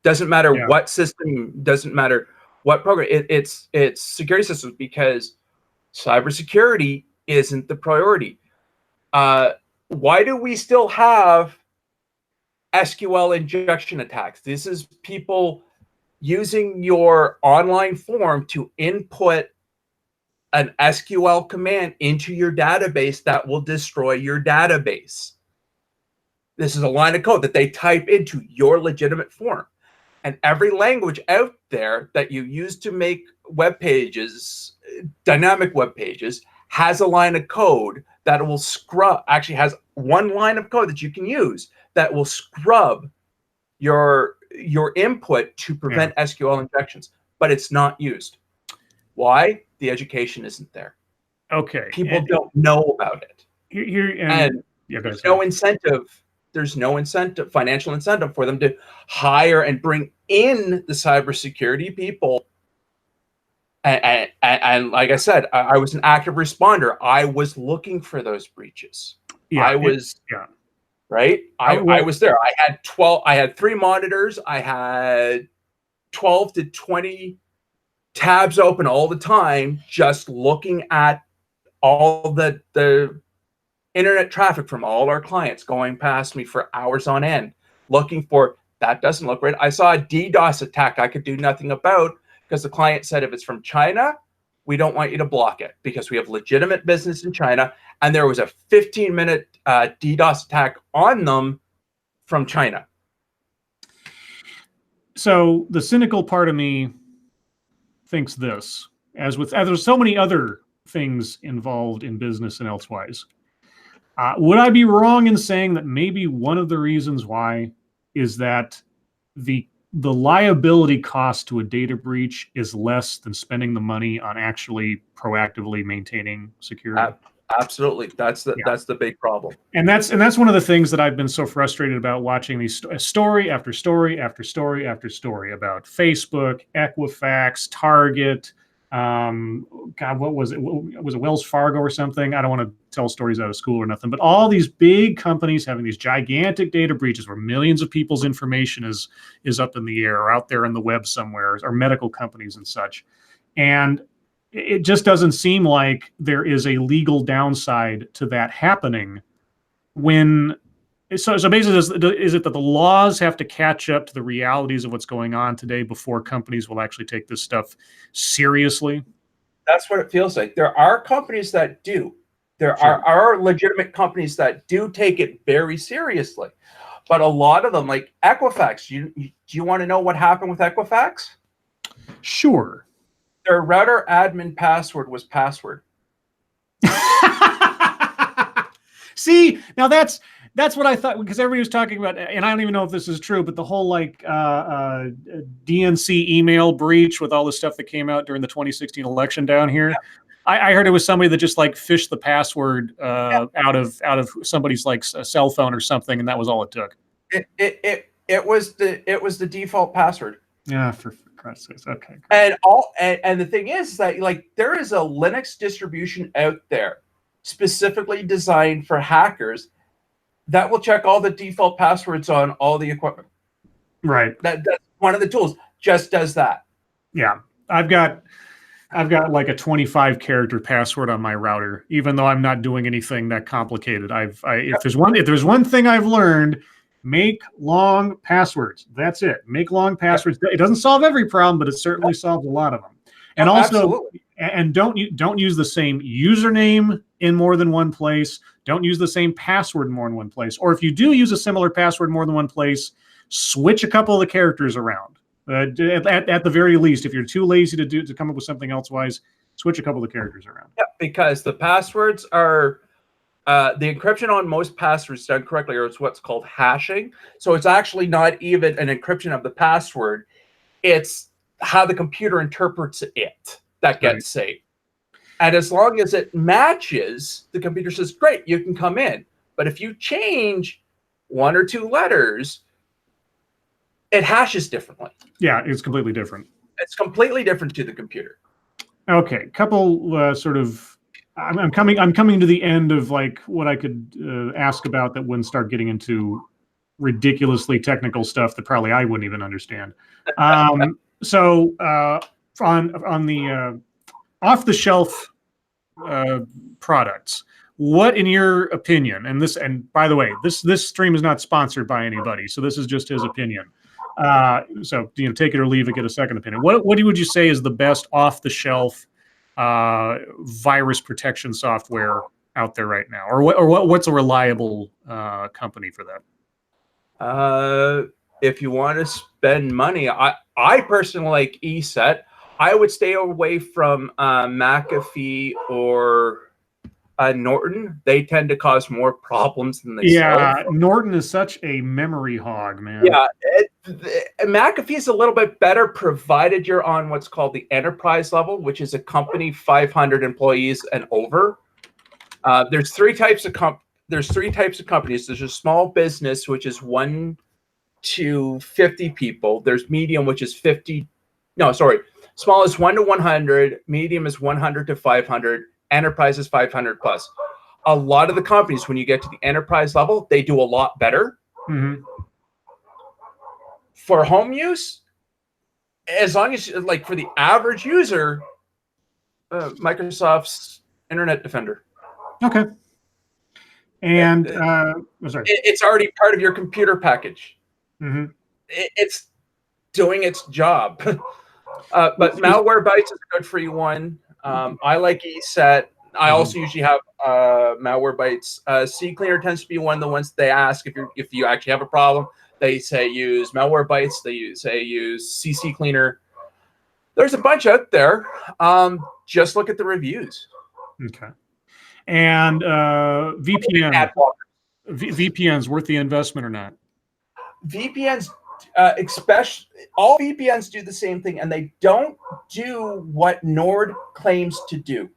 Doesn't matter what system. Doesn't matter what program. It's security systems, because cybersecurity isn't the priority. Why do we still have SQL injection attacks? This is people using your online form to input an SQL command into your database that will destroy your database. This is a line of code that they type into your legitimate form. And every language out there that you use to make web pages, dynamic web pages, has a line of code that will scrub, actually has one line of code that you can use that will scrub your input to prevent SQL injections, but it's not used. Why? The education isn't there. Okay. People don't know about it. There's no incentive. There's no incentive, financial incentive, for them to hire and bring in the cybersecurity people. And like I said, I was an active responder. I was looking for those breaches. Right? I was there. I had 3 monitors. I had 12 to 20 tabs open all the time, just looking at all the internet traffic from all our clients going past me for hours on end, looking for, that doesn't look right. I saw a DDoS attack I could do nothing about, because the client said, if it's from China, we don't want you to block it because we have legitimate business in China. And there was a 15-minute DDoS attack on them from China. So the cynical part of me thinks this, as there's so many other things involved in business and elsewise. Would I be wrong in saying that maybe one of the reasons why is that the liability cost to a data breach is less than spending the money on actually proactively maintaining security? Absolutely. That's the big problem. And that's one of the things that I've been so frustrated about, watching these story after story after story after story about Facebook, Equifax, Target, God, what was it? Was it Wells Fargo or something? I don't want to tell stories out of school or nothing, but all these big companies having these gigantic data breaches where millions of people's information is up in the air or out there in the web somewhere, or medical companies and such. And it just doesn't seem like there is a legal downside to that happening when so basically, is it that the laws have to catch up to the realities of what's going on today before companies will actually take this stuff seriously? That's what it feels like. There are companies that do. There are legitimate companies that do take it very seriously. But a lot of them, like Equifax, do you want to know what happened with Equifax? Sure. Their router admin password was password. See, now that's what I thought, because everybody was talking about, and I don't even know if this is true, but the whole like DNC email breach with all the stuff that came out during the 2016 election down here. Yeah. I heard it was somebody that just like fished the password out of somebody's like a cell phone or something, and that was all it took. It was the default password. Yeah, for Christ's sakes. Okay. And the thing is that like there is a Linux distribution out there specifically designed for hackers that will check all the default passwords on all the equipment. Right. That's one of the tools. Just does that. Yeah. I've got like a 25 character password on my router, even though I'm not doing anything that complicated. If there's one thing I've learned, make long passwords. That's it. Make long passwords. It doesn't solve every problem, but it certainly solves a lot of them. And also, absolutely. And don't use the same username in more than one place. Don't use the same password in more than one place. Or if you do use a similar password in more than one place, switch a couple of the characters around. At the very least, if you're too lazy to come up with something else wise, switch a couple of the characters around. Yeah, because the passwords are the encryption on most passwords done correctly, or it's what's called hashing. So it's actually not even an encryption of the password. It's how the computer interprets it that gets saved. And as long as it matches, the computer says, great, you can come in. But if you change one or two letters, it hashes differently. Yeah, it's completely different. It's completely different to the computer. Okay, couple sort of, I'm coming to the end of like what I could ask about that wouldn't start getting into ridiculously technical stuff that probably I wouldn't even understand. So on the off-the-shelf products, what, in your opinion, and by the way, this stream is not sponsored by anybody, so this is just his opinion. So take it or leave it, get a second opinion. What would you say is the best off-the-shelf virus protection software out there right now, or what's a reliable company for that? If you want to spend money, I personally like ESET. I would stay away from McAfee or Norton. They tend to cause more problems than they solve. Yeah, Norton is such a memory hog, man. Yeah, McAfee is a little bit better, provided you're on what's called the enterprise level, which is a company 500 employees and over. There's three types of companies. There's a small business, which is 1 to 50 people. There's medium, which is 50. No, sorry. Small is 1 to 100. Medium is 100 to 500. Enterprise is 500 plus. A lot of the companies, when you get to the enterprise level, they do a lot better. Mm-hmm. For home use, as long as, like, for the average user, Microsoft's Internet Defender. Okay. And sorry. It's already part of your computer package. Mm-hmm. It's doing its job. But Malwarebytes is a good free one. I like ESET. I also usually have Malwarebytes. CCleaner tends to be one of the ones they ask if you actually have a problem. They say use Malwarebytes. They say use CCleaner. There's a bunch out there. Just look at the reviews. Okay. And VPN. VPNs worth the investment or not? VPNs, especially all VPNs do the same thing, and they don't do what Nord claims to do.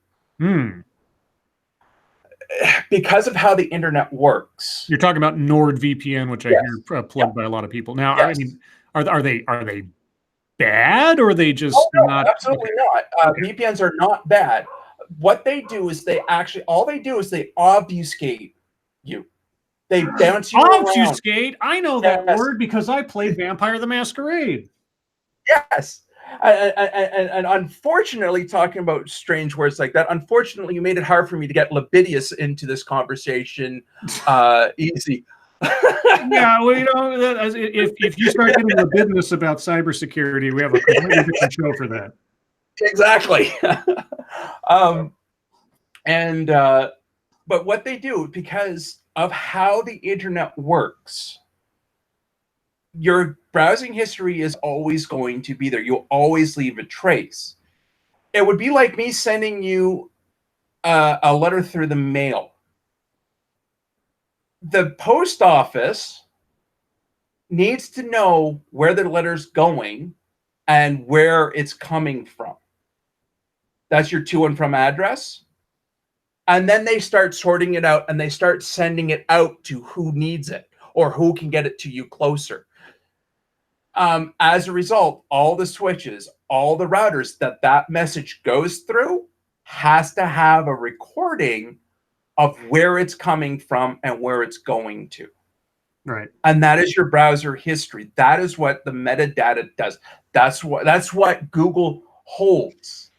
Because of how the internet works. You're talking about NordVPN, which I hear plugged by a lot of people. Now, I mean, are they bad, or are they just Oh no, not? absolutely not. Okay. VPNs are not bad. What they do is all they do is they obfuscate you. They bounce you around. Obfuscate. I know that Yes, word because I played Vampire the Masquerade. yes. And unfortunately, talking about strange words like that, unfortunately, you made it hard for me to get libidinous into this conversation easy. Yeah, well, if you start getting libidinous about cybersecurity, we have a completely different show for that. Exactly. And but what they do, because of how the internet works, your browsing history is always going to be there. You'll always leave a trace. It would be like me sending you a letter through the mail. The post office needs to know where the letter's going and where it's coming from. That's your to and from address. And then they start sorting it out and they start sending it out to who needs it or who can get it to you closer. As a result, all the switches, all the routers that message goes through has to have a recording of where it's coming from and where it's going to. Right. And that is your browser history. That is what the metadata does. That's what Google holds,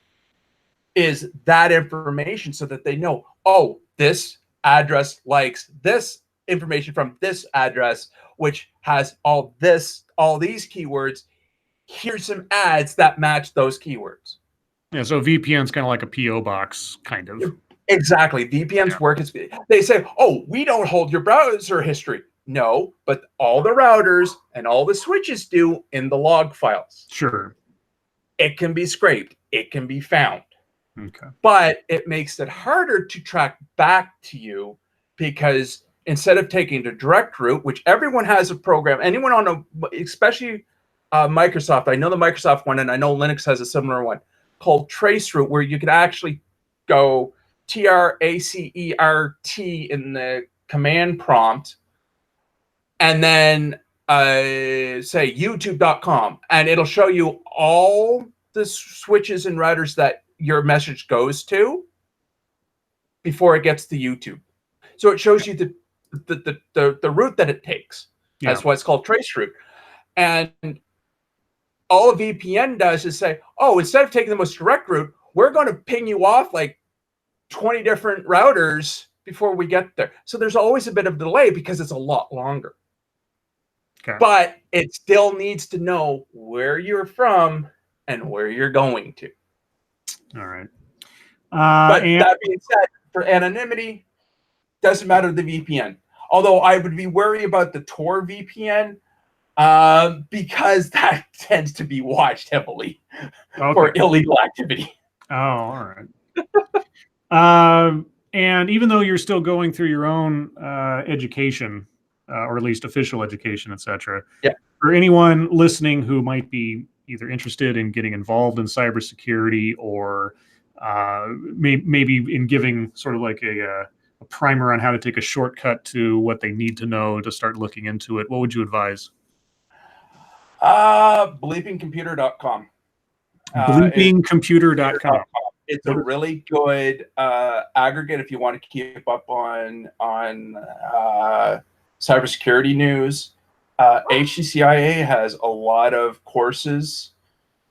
is that information, so that they know, oh, this address likes this information from this address, which has all these keywords. Here's some ads that match those keywords. Yeah, so VPN's kind of like a PO box, kind of. Exactly. VPNs work as, they say, oh, we don't hold your browser history. No, but all the routers and all the switches do in the log files. Sure. It can be scraped. It can be found. Okay. But it makes it harder to track back to you, because instead of taking the direct route, which everyone has a program, anyone on especially Microsoft, I know the Microsoft one, and I know Linux has a similar one called Traceroute, where you can actually go TRACERT in the command prompt, and then say youtube.com, and it'll show you all the switches and routers that your message goes to before it gets to YouTube. So it shows you the route that it takes. Yeah. That's why it's called Traceroute. And all a VPN does is say, oh, instead of taking the most direct route, we're going to ping you off like 20 different routers before we get there. So there's always a bit of delay because it's a lot longer. Okay. But it still needs to know where you're from and where you're going to. All right. But that being said, for anonymity, doesn't matter the VPN. Although I would be worried about the Tor VPN because that tends to be watched heavily for illegal activity. Oh, all right. And even though you're still going through your own education, or at least official education, etc., for anyone listening who might be either interested in getting involved in cybersecurity or maybe in giving sort of like a primer on how to take a shortcut to what they need to know to start looking into it, what would you advise? Bleepingcomputer.com. Bleepingcomputer.com. It's a really good aggregate if you want to keep up on cybersecurity news. HTCIA has a lot of courses.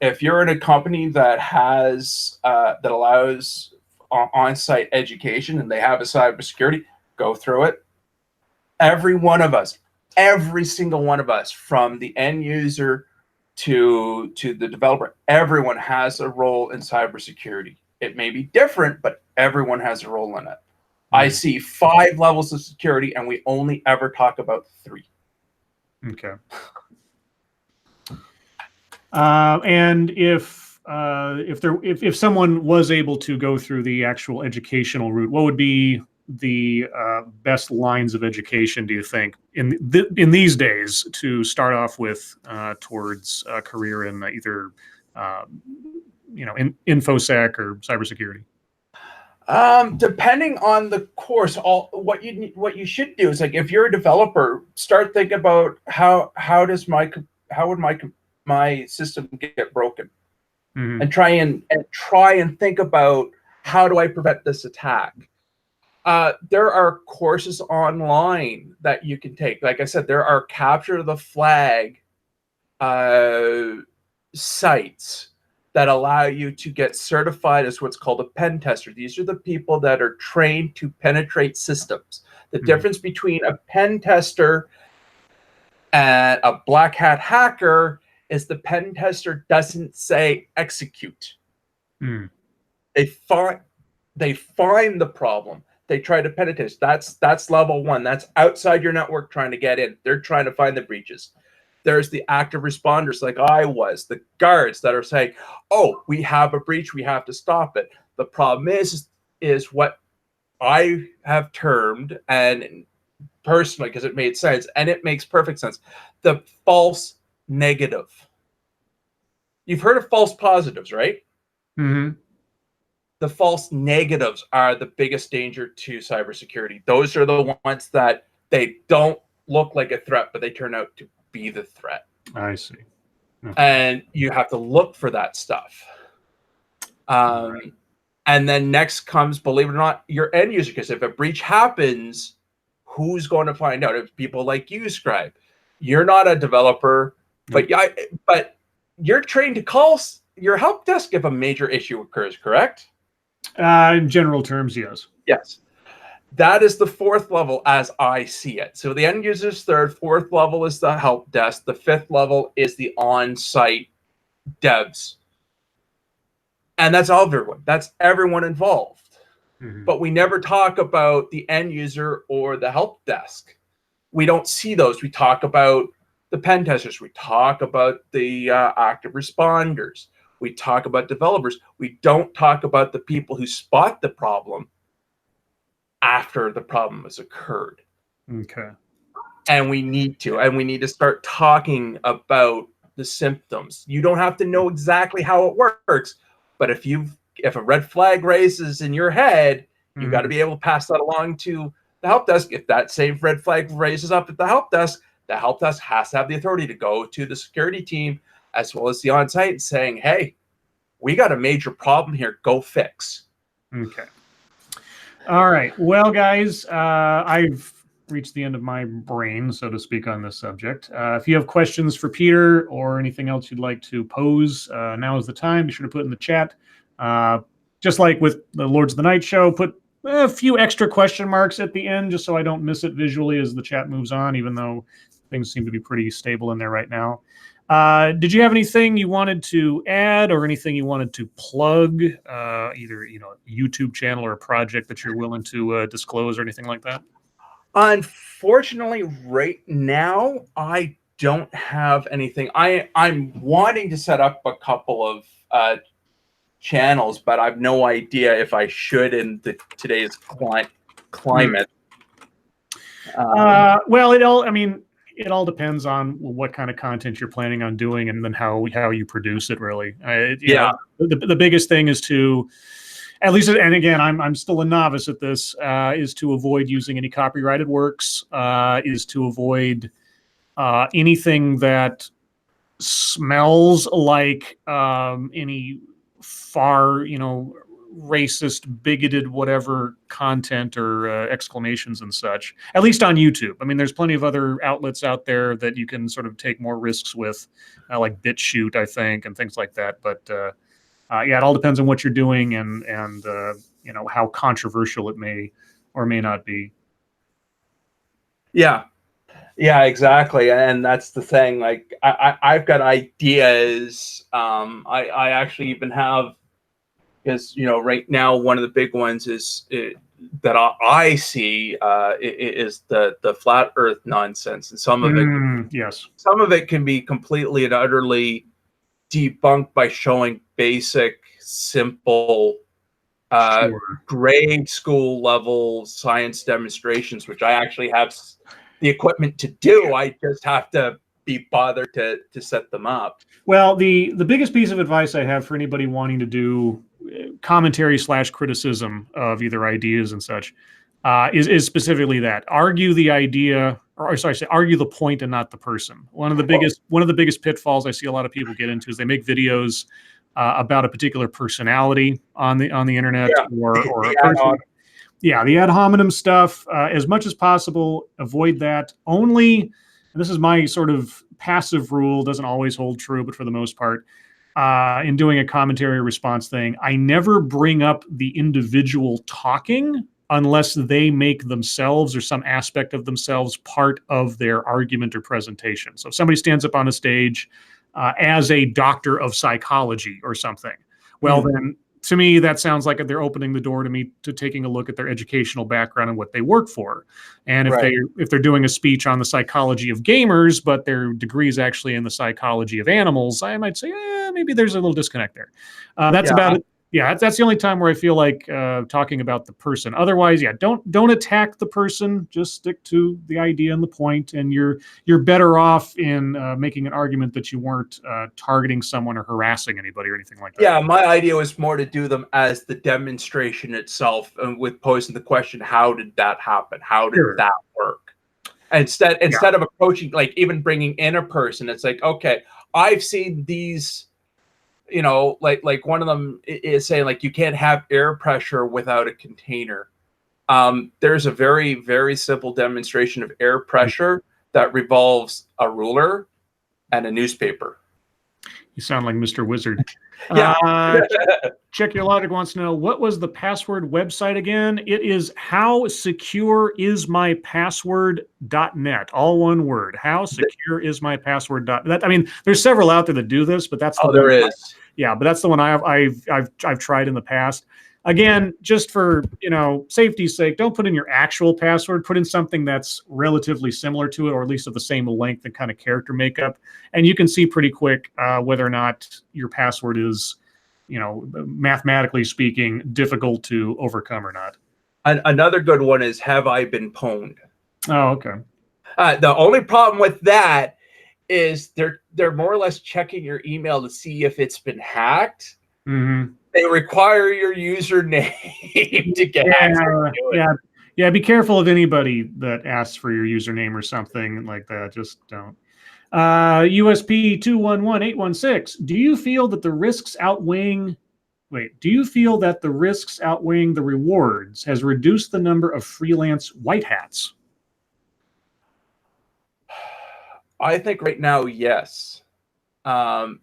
If you're in a company that has that allows on-site education and they have a cybersecurity, go through it. Every one of us, every single one of us, from the end user to the developer, everyone has a role in cybersecurity. It may be different, but everyone has a role in it. I see 5 levels of security, and we only ever talk about 3. Okay. And if someone was able to go through the actual educational route, what would be the best lines of education, do you think, in these days to start off with towards a career in either in InfoSec or cybersecurity? Depending on the course, what you should do is, like, if you're a developer, start thinking about how would my my system get broken, Mm-hmm. and try and think about how do I prevent this attack. There are courses online that you can take. Like I said, there are capture the flag sites that allow you to get certified as what's called a pen tester. These are the people that are trained to penetrate systems. The difference between a pen tester and a black hat hacker is the pen tester doesn't say execute. Mm. They find the problem. They try to penetrate. That's level one. That's outside your network trying to get in. They're trying to find the breaches. There's the active responders like I was, the guards that are saying, oh, we have a breach, we have to stop it. The problem is what I have termed, and personally, because it made sense, and it makes perfect sense, the false negative. You've heard of false positives, right? Mm-hmm. The false negatives are the biggest danger to cybersecurity. Those are the ones that they don't look like a threat, but they turn out to be the threat. I see. Okay. And you have to look for that stuff. Right. And then next comes, believe it or not, your end user. Because if a breach happens, who's going to find out? It's people like you, Scribe. You're not a developer, but you're trained to call your help desk if a major issue occurs, correct? In general terms, yes. Yes. That is the fourth level as I see it. So the end user's third, fourth level is the help desk. The fifth level is the on-site devs. And that's everyone. That's everyone involved. Mm-hmm. But we never talk about the end user or the help desk. We don't see those. We talk about the pen testers. We talk about the active responders. We talk about developers. We don't talk about the people who spot the problem after the problem has occurred. Okay. And we need to start talking about the symptoms. You don't have to know exactly how it works, but if a red flag raises in your head, you got to be able to pass that along to the help desk. If that same red flag raises up at the help desk has to have the authority to go to the security team as well as the on-site saying, hey, we got a major problem here, go fix. Okay. All right. Well, guys, I've reached the end of my brain, so to speak, on this subject. If you have questions for Peter or anything else you'd like to pose, now is the time. Be sure to put in the chat. Just like with the Lords of the Night show, put a few extra question marks at the end just so I don't miss it visually as the chat moves on, even though things seem to be pretty stable in there right now. Did you have anything you wanted to add or anything you wanted to plug, either YouTube channel or a project that you're willing to disclose or anything like that? Unfortunately, right now, I don't have anything. I'm wanting to set up a couple of channels, but I have no idea if I should in today's climate. It all depends on what kind of content you're planning on doing and then how you produce it, really. The biggest thing is to, at least, and again, I'm still a novice at this, is to avoid using any copyrighted works, is to avoid anything that smells like any far, racist, bigoted, whatever content or exclamations and such, at least on YouTube. I mean, there's plenty of other outlets out there that you can sort of take more risks with, like BitChute, I think, and things like that. But it all depends on what you're doing and how controversial it may or may not be. Yeah, exactly. And that's the thing. Like, I've got ideas. I actually even have, because right now one of the big ones is that I see is the flat Earth nonsense, and some of it can be completely and utterly debunked by showing basic, simple, grade school level science demonstrations, which I actually have the equipment to do. I just have to be bothered to set them up. Well, the biggest piece of advice I have for anybody wanting to do commentary / criticism of either ideas and such is specifically that. Argue the idea or sorry, say argue the point and not the person. One of the biggest pitfalls I see a lot of people get into is they make videos about a particular personality on the internet, Yeah. or a person. Yeah, the ad hominem stuff. As much as possible, avoid that. Only, and this is my sort of passive rule, doesn't always hold true, but for the most part, in doing a commentary response thing, I never bring up the individual talking unless they make themselves or some aspect of themselves part of their argument or presentation. So if somebody stands up on a stage as a doctor of psychology or something, well, then to me, that sounds like they're opening the door to me to taking a look at their educational background and what they work for. And if they're doing a speech on the psychology of gamers, but their degree is actually in the psychology of animals, I might say, maybe there's a little disconnect there. That's about it. Yeah, that's the only time where I feel like talking about the person. Otherwise, yeah, don't attack the person. Just stick to the idea and the point, and you're better off in making an argument that you weren't targeting someone or harassing anybody or anything like that. Yeah, my idea was more to do them as the demonstration itself, and with posing the question, how did that happen? How did that work? Instead of approaching, like even bringing in a person, it's like, okay, I've seen these. You know, like one of them is saying, like, you can't have air pressure without a container. There's a very, very simple demonstration of air pressure that revolves a ruler and a newspaper. You sound like Mr. Wizard. Yeah. Check Your Logic wants to know, what was the password website again? It is howsecureismypassword.net. All one word. Howsecureismypassword.net. I mean, there's several out there that do this, but that's the one. There is. Yeah, but that's the one I've tried in the past. Again, just for safety's sake, don't put in your actual password. Put in something that's relatively similar to it, or at least of the same length and kind of character makeup, and you can see pretty quick whether or not your password is, mathematically speaking, difficult to overcome or not. Another good one is, have I been pwned? Oh, okay. The only problem with that is they're more or less checking your email to see if it's been hacked. Mm-hmm. They require your username to get access to it. Yeah. Be careful of anybody that asks for your username or something like that. Just don't. USP 211816. Do you feel that the risks outweighing the rewards has reduced the number of freelance white hats? I think right now, yes,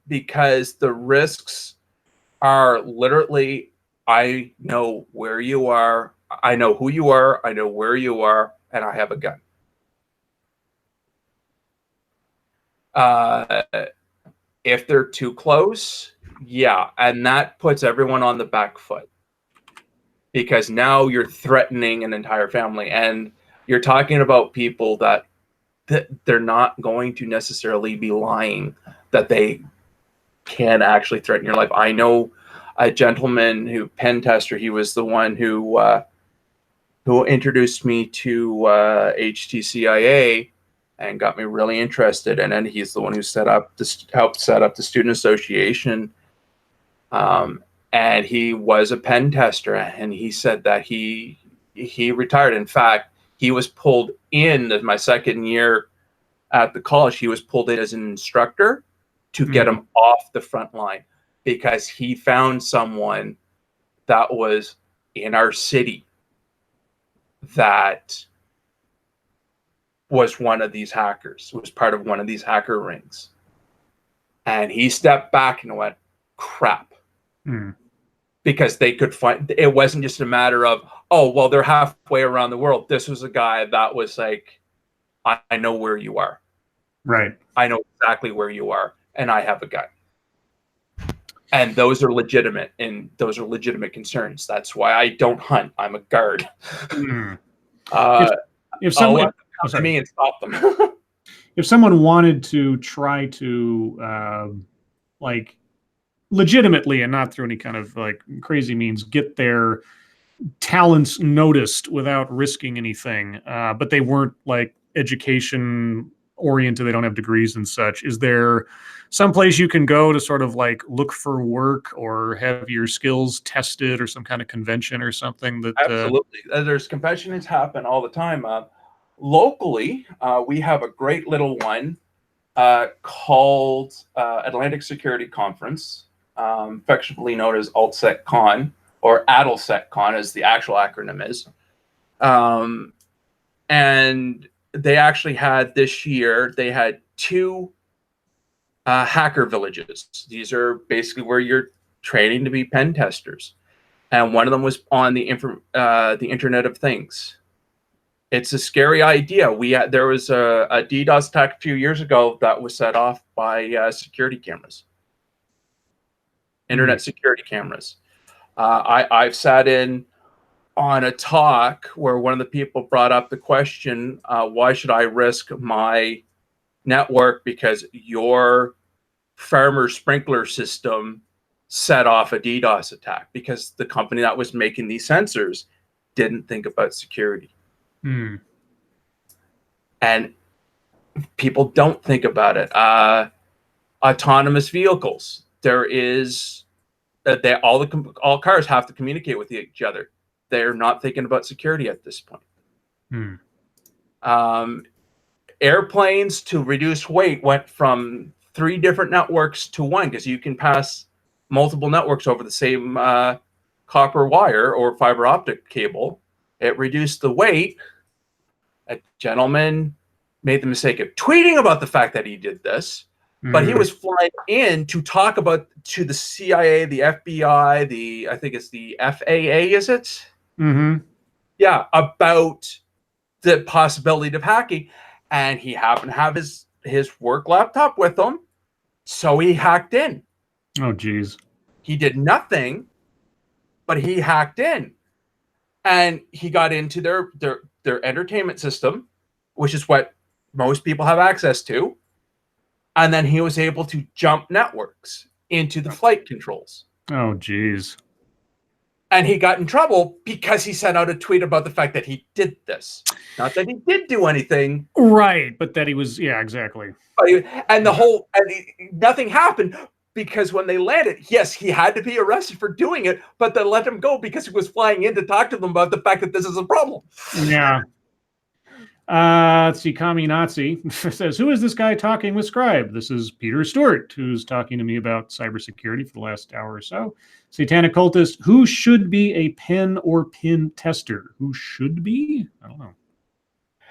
because the risks are literally, I know where you are, I know who you are, I know where you are, and I have a gun. If they're too close, yeah, and that puts everyone on the back foot, because now you're threatening an entire family, and you're talking about people that they're not going to necessarily be lying, that they can actually threaten your life. I know a gentleman pen tester, he was the one who introduced me to HTCIA and got me really interested. And then he's the one who helped set up the student association. And he was a pen tester, and he said that he retired. In fact, he was pulled in my second year at the college. He was pulled in as an instructor to get him off the front line, because he found someone that was in our city that was one of these hackers, was part of one of these hacker rings. And he stepped back and went, crap. Because they could find, it wasn't just a matter of, oh, well, they're halfway around the world. This was a guy that was like, I know where you are. Right. I know exactly where you are, and I have a gun. And those are legitimate, and those are legitimate concerns. That's why I don't hunt. I'm a guard. If someone come to me and stop them. If someone wanted to try to like legitimately, and not through any kind of like crazy means, get their talents noticed without risking anything, but they weren't like education oriented, they don't have degrees and such, is there some place you can go to sort of like look for work or have your skills tested, or some kind of convention or something that Absolutely. There's conventions happen all the time. Locally, we have a great little one called Atlantic Security Conference, affectionately known as AltSecCon, or AdalSecCon as the actual acronym is. And they actually had this year, they had 2 hacker villages. These are basically where you're training to be pen testers. And one of them was on the Internet of Things. It's a scary idea. There was a DDoS attack a few years ago that was set off by security cameras, internet security cameras. I've sat in on a talk where one of the people brought up the question, why should I risk my network because your farmer sprinkler system set off a DDoS attack? Because the company that was making these sensors didn't think about security. And people don't think about it. Autonomous vehicles. There is all cars have to communicate with each other. They're not thinking about security at this point. Airplanes, to reduce weight, went from 3 different networks to 1 because you can pass multiple networks over the same copper wire or fiber optic cable. It reduced the weight. A gentleman made the mistake of tweeting about the fact that he did this, but he was flying in to talk about to the CIA, the FBI, I think it's the FAA, is it? Yeah, about the possibility of hacking. And he happened to have his work laptop with him, so he hacked in. Oh, geez. He did nothing, but he hacked in. And he got into their entertainment system, which is what most people have access to. And then he was able to jump networks into the flight controls. Oh, geez. And he got in trouble because he sent out a tweet about the fact that he did this. Not that he did do anything. Right, but that he was, yeah, exactly. And nothing happened because when they landed, yes, he had to be arrested for doing it, but they let him go because he was flying in to talk to them about the fact that this is a problem. Yeah. Let's see, Kami Nazi says, who is this guy talking with Scribe? This is Peter Stewart, who's talking to me about cybersecurity for the last hour or so. Satanic Cultist, who should be a pen or pin tester? Who should be? I don't know.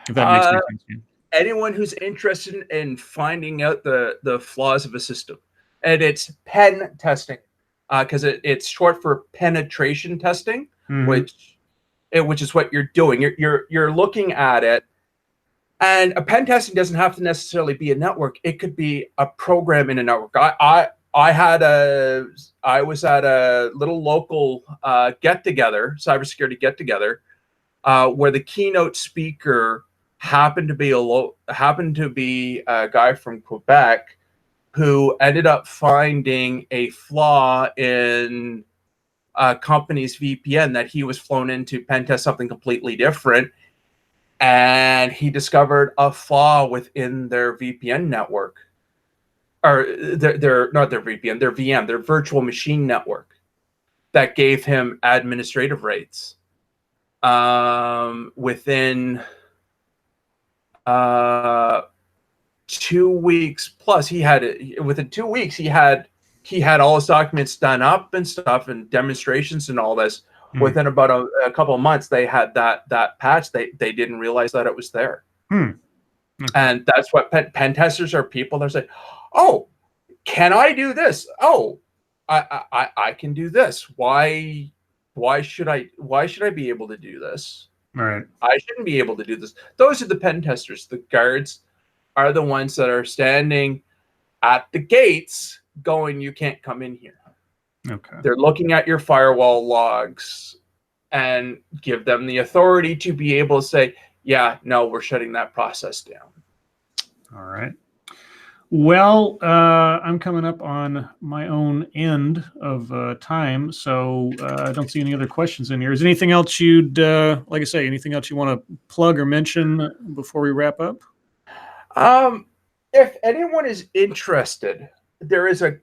If that makes any sense to you. Anyone who's interested in finding out the flaws of a system. And it's pen testing, because it's short for penetration testing, which is what you're doing. You're looking at it. And a pen testing doesn't have to necessarily be a network. It could be a program in a network. I was at a little local get-together, cybersecurity get-together, where the keynote speaker happened to be a guy from Quebec who ended up finding a flaw in a company's VPN that he was flown in to pen test something completely different. And he discovered a flaw within their VPN network, or their not their VPN, their VM, their virtual machine network, that gave him administrative rights. Within 2 weeks plus, within 2 weeks he had all his documents done up and stuff and demonstrations and all this. Within about a couple of months, they had that patch. They didn't realize that it was there. Okay. And that's what pen testers are. People that say, "Oh, can I do this? Oh, I can do this. Why should I be able to do this? Right. I shouldn't be able to do this." Those are the pen testers. The guards are the ones that are standing at the gates, going, "You can't come in here." Okay. They're looking at your firewall logs and give them the authority to be able to say, yeah, no, we're shutting that process down. All right. Well, I'm coming up on my own end of time, so I don't see any other questions in here. Is there anything else you'd, like I say, anything else you want to plug or mention before we wrap up? If anyone is interested, there's a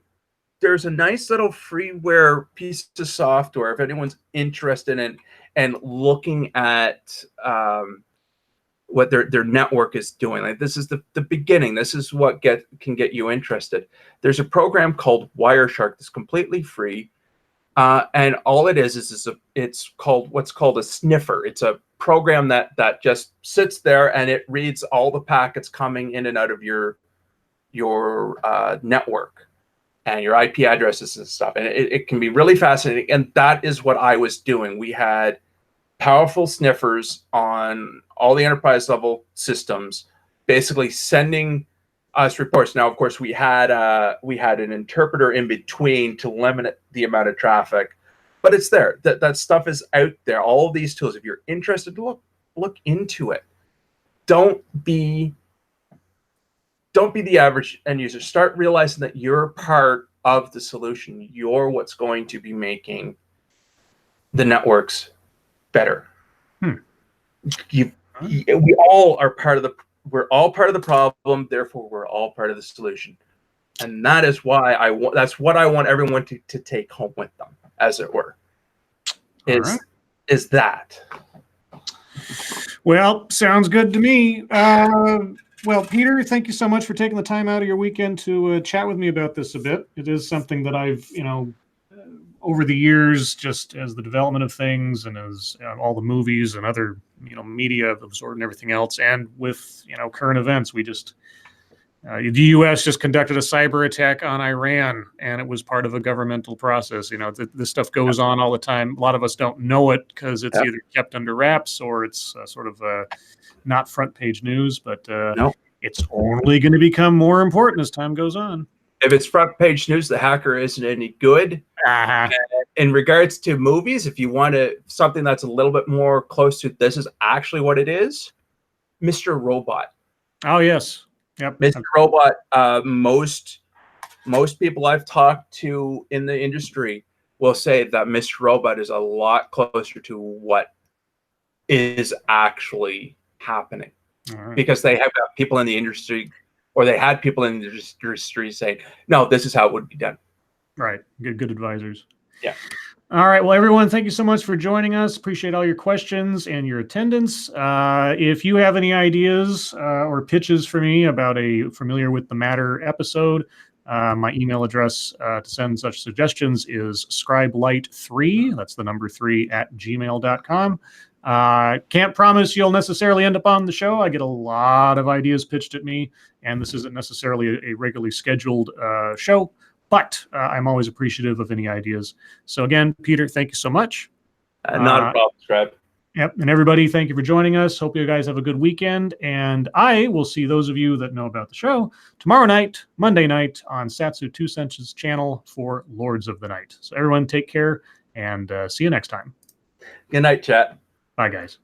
nice little freeware piece of software. If anyone's interested in and looking at what their network is doing. Like, this is the beginning. This is what can get you interested. There's a program called Wireshark that's completely free, and all it is it's called what's called a sniffer. It's a program that just sits there and it reads all the packets coming in and out of your network and your IP addresses and stuff. And it can be really fascinating. And that is what I was doing. We had powerful sniffers on all the enterprise level systems, basically sending us reports. Now, of course, we had an interpreter in between to limit the amount of traffic, but it's there. That stuff is out there. All of these tools, if you're interested, look into it. Don't be the average end user. Start realizing that you're part of the solution. You're what's going to be making the networks better. We all are part of we're all part of the problem, therefore we're all part of the solution. And that is why that's what I want everyone to take home with them, as it were. Is that. Well, sounds good to me. Well, Peter, thank you so much for taking the time out of your weekend to chat with me about this a bit. It is something that I've, over the years, just as the development of things and as all the movies and other, media of the sort and everything else, and with, current events, we just, the U.S. just conducted a cyber attack on Iran, and it was part of a governmental process. This stuff goes on all the time. A lot of us don't know it because it's either kept under wraps or it's sort of not front page news, but it's only going to become more important as time goes on. If it's front page news, the hacker isn't any good. In regards to movies, if you want something that's a little bit more close to this is actually what it is, Mr. Robot. Oh, yes. Yep. Mr. Robot, most people I've talked to in the industry will say that Mr. Robot is a lot closer to what is actually happening. Because they have people in the industry, or they had people in the industry saying, no, this is how it would be done. Right. Good advisors. Yeah. All right. Well, everyone, thank you so much for joining us. Appreciate all your questions and your attendance. If you have any ideas or pitches for me about a Familiar with the Matter episode, my email address to send such suggestions is scribelight3, that's the number 3, @gmail.com. Can't promise you'll necessarily end up on the show. I get a lot of ideas pitched at me, and this isn't necessarily a regularly scheduled show, but I'm always appreciative of any ideas. So again, Peter, thank you so much. Not a problem, Scribe. Yep. And everybody, thank you for joining us. Hope you guys have a good weekend. And I will see those of you that know about the show tomorrow night, Monday night, on Satsu 2 Cents' channel for Lords of the Night. So everyone take care and see you next time. Good night, chat. Bye, guys.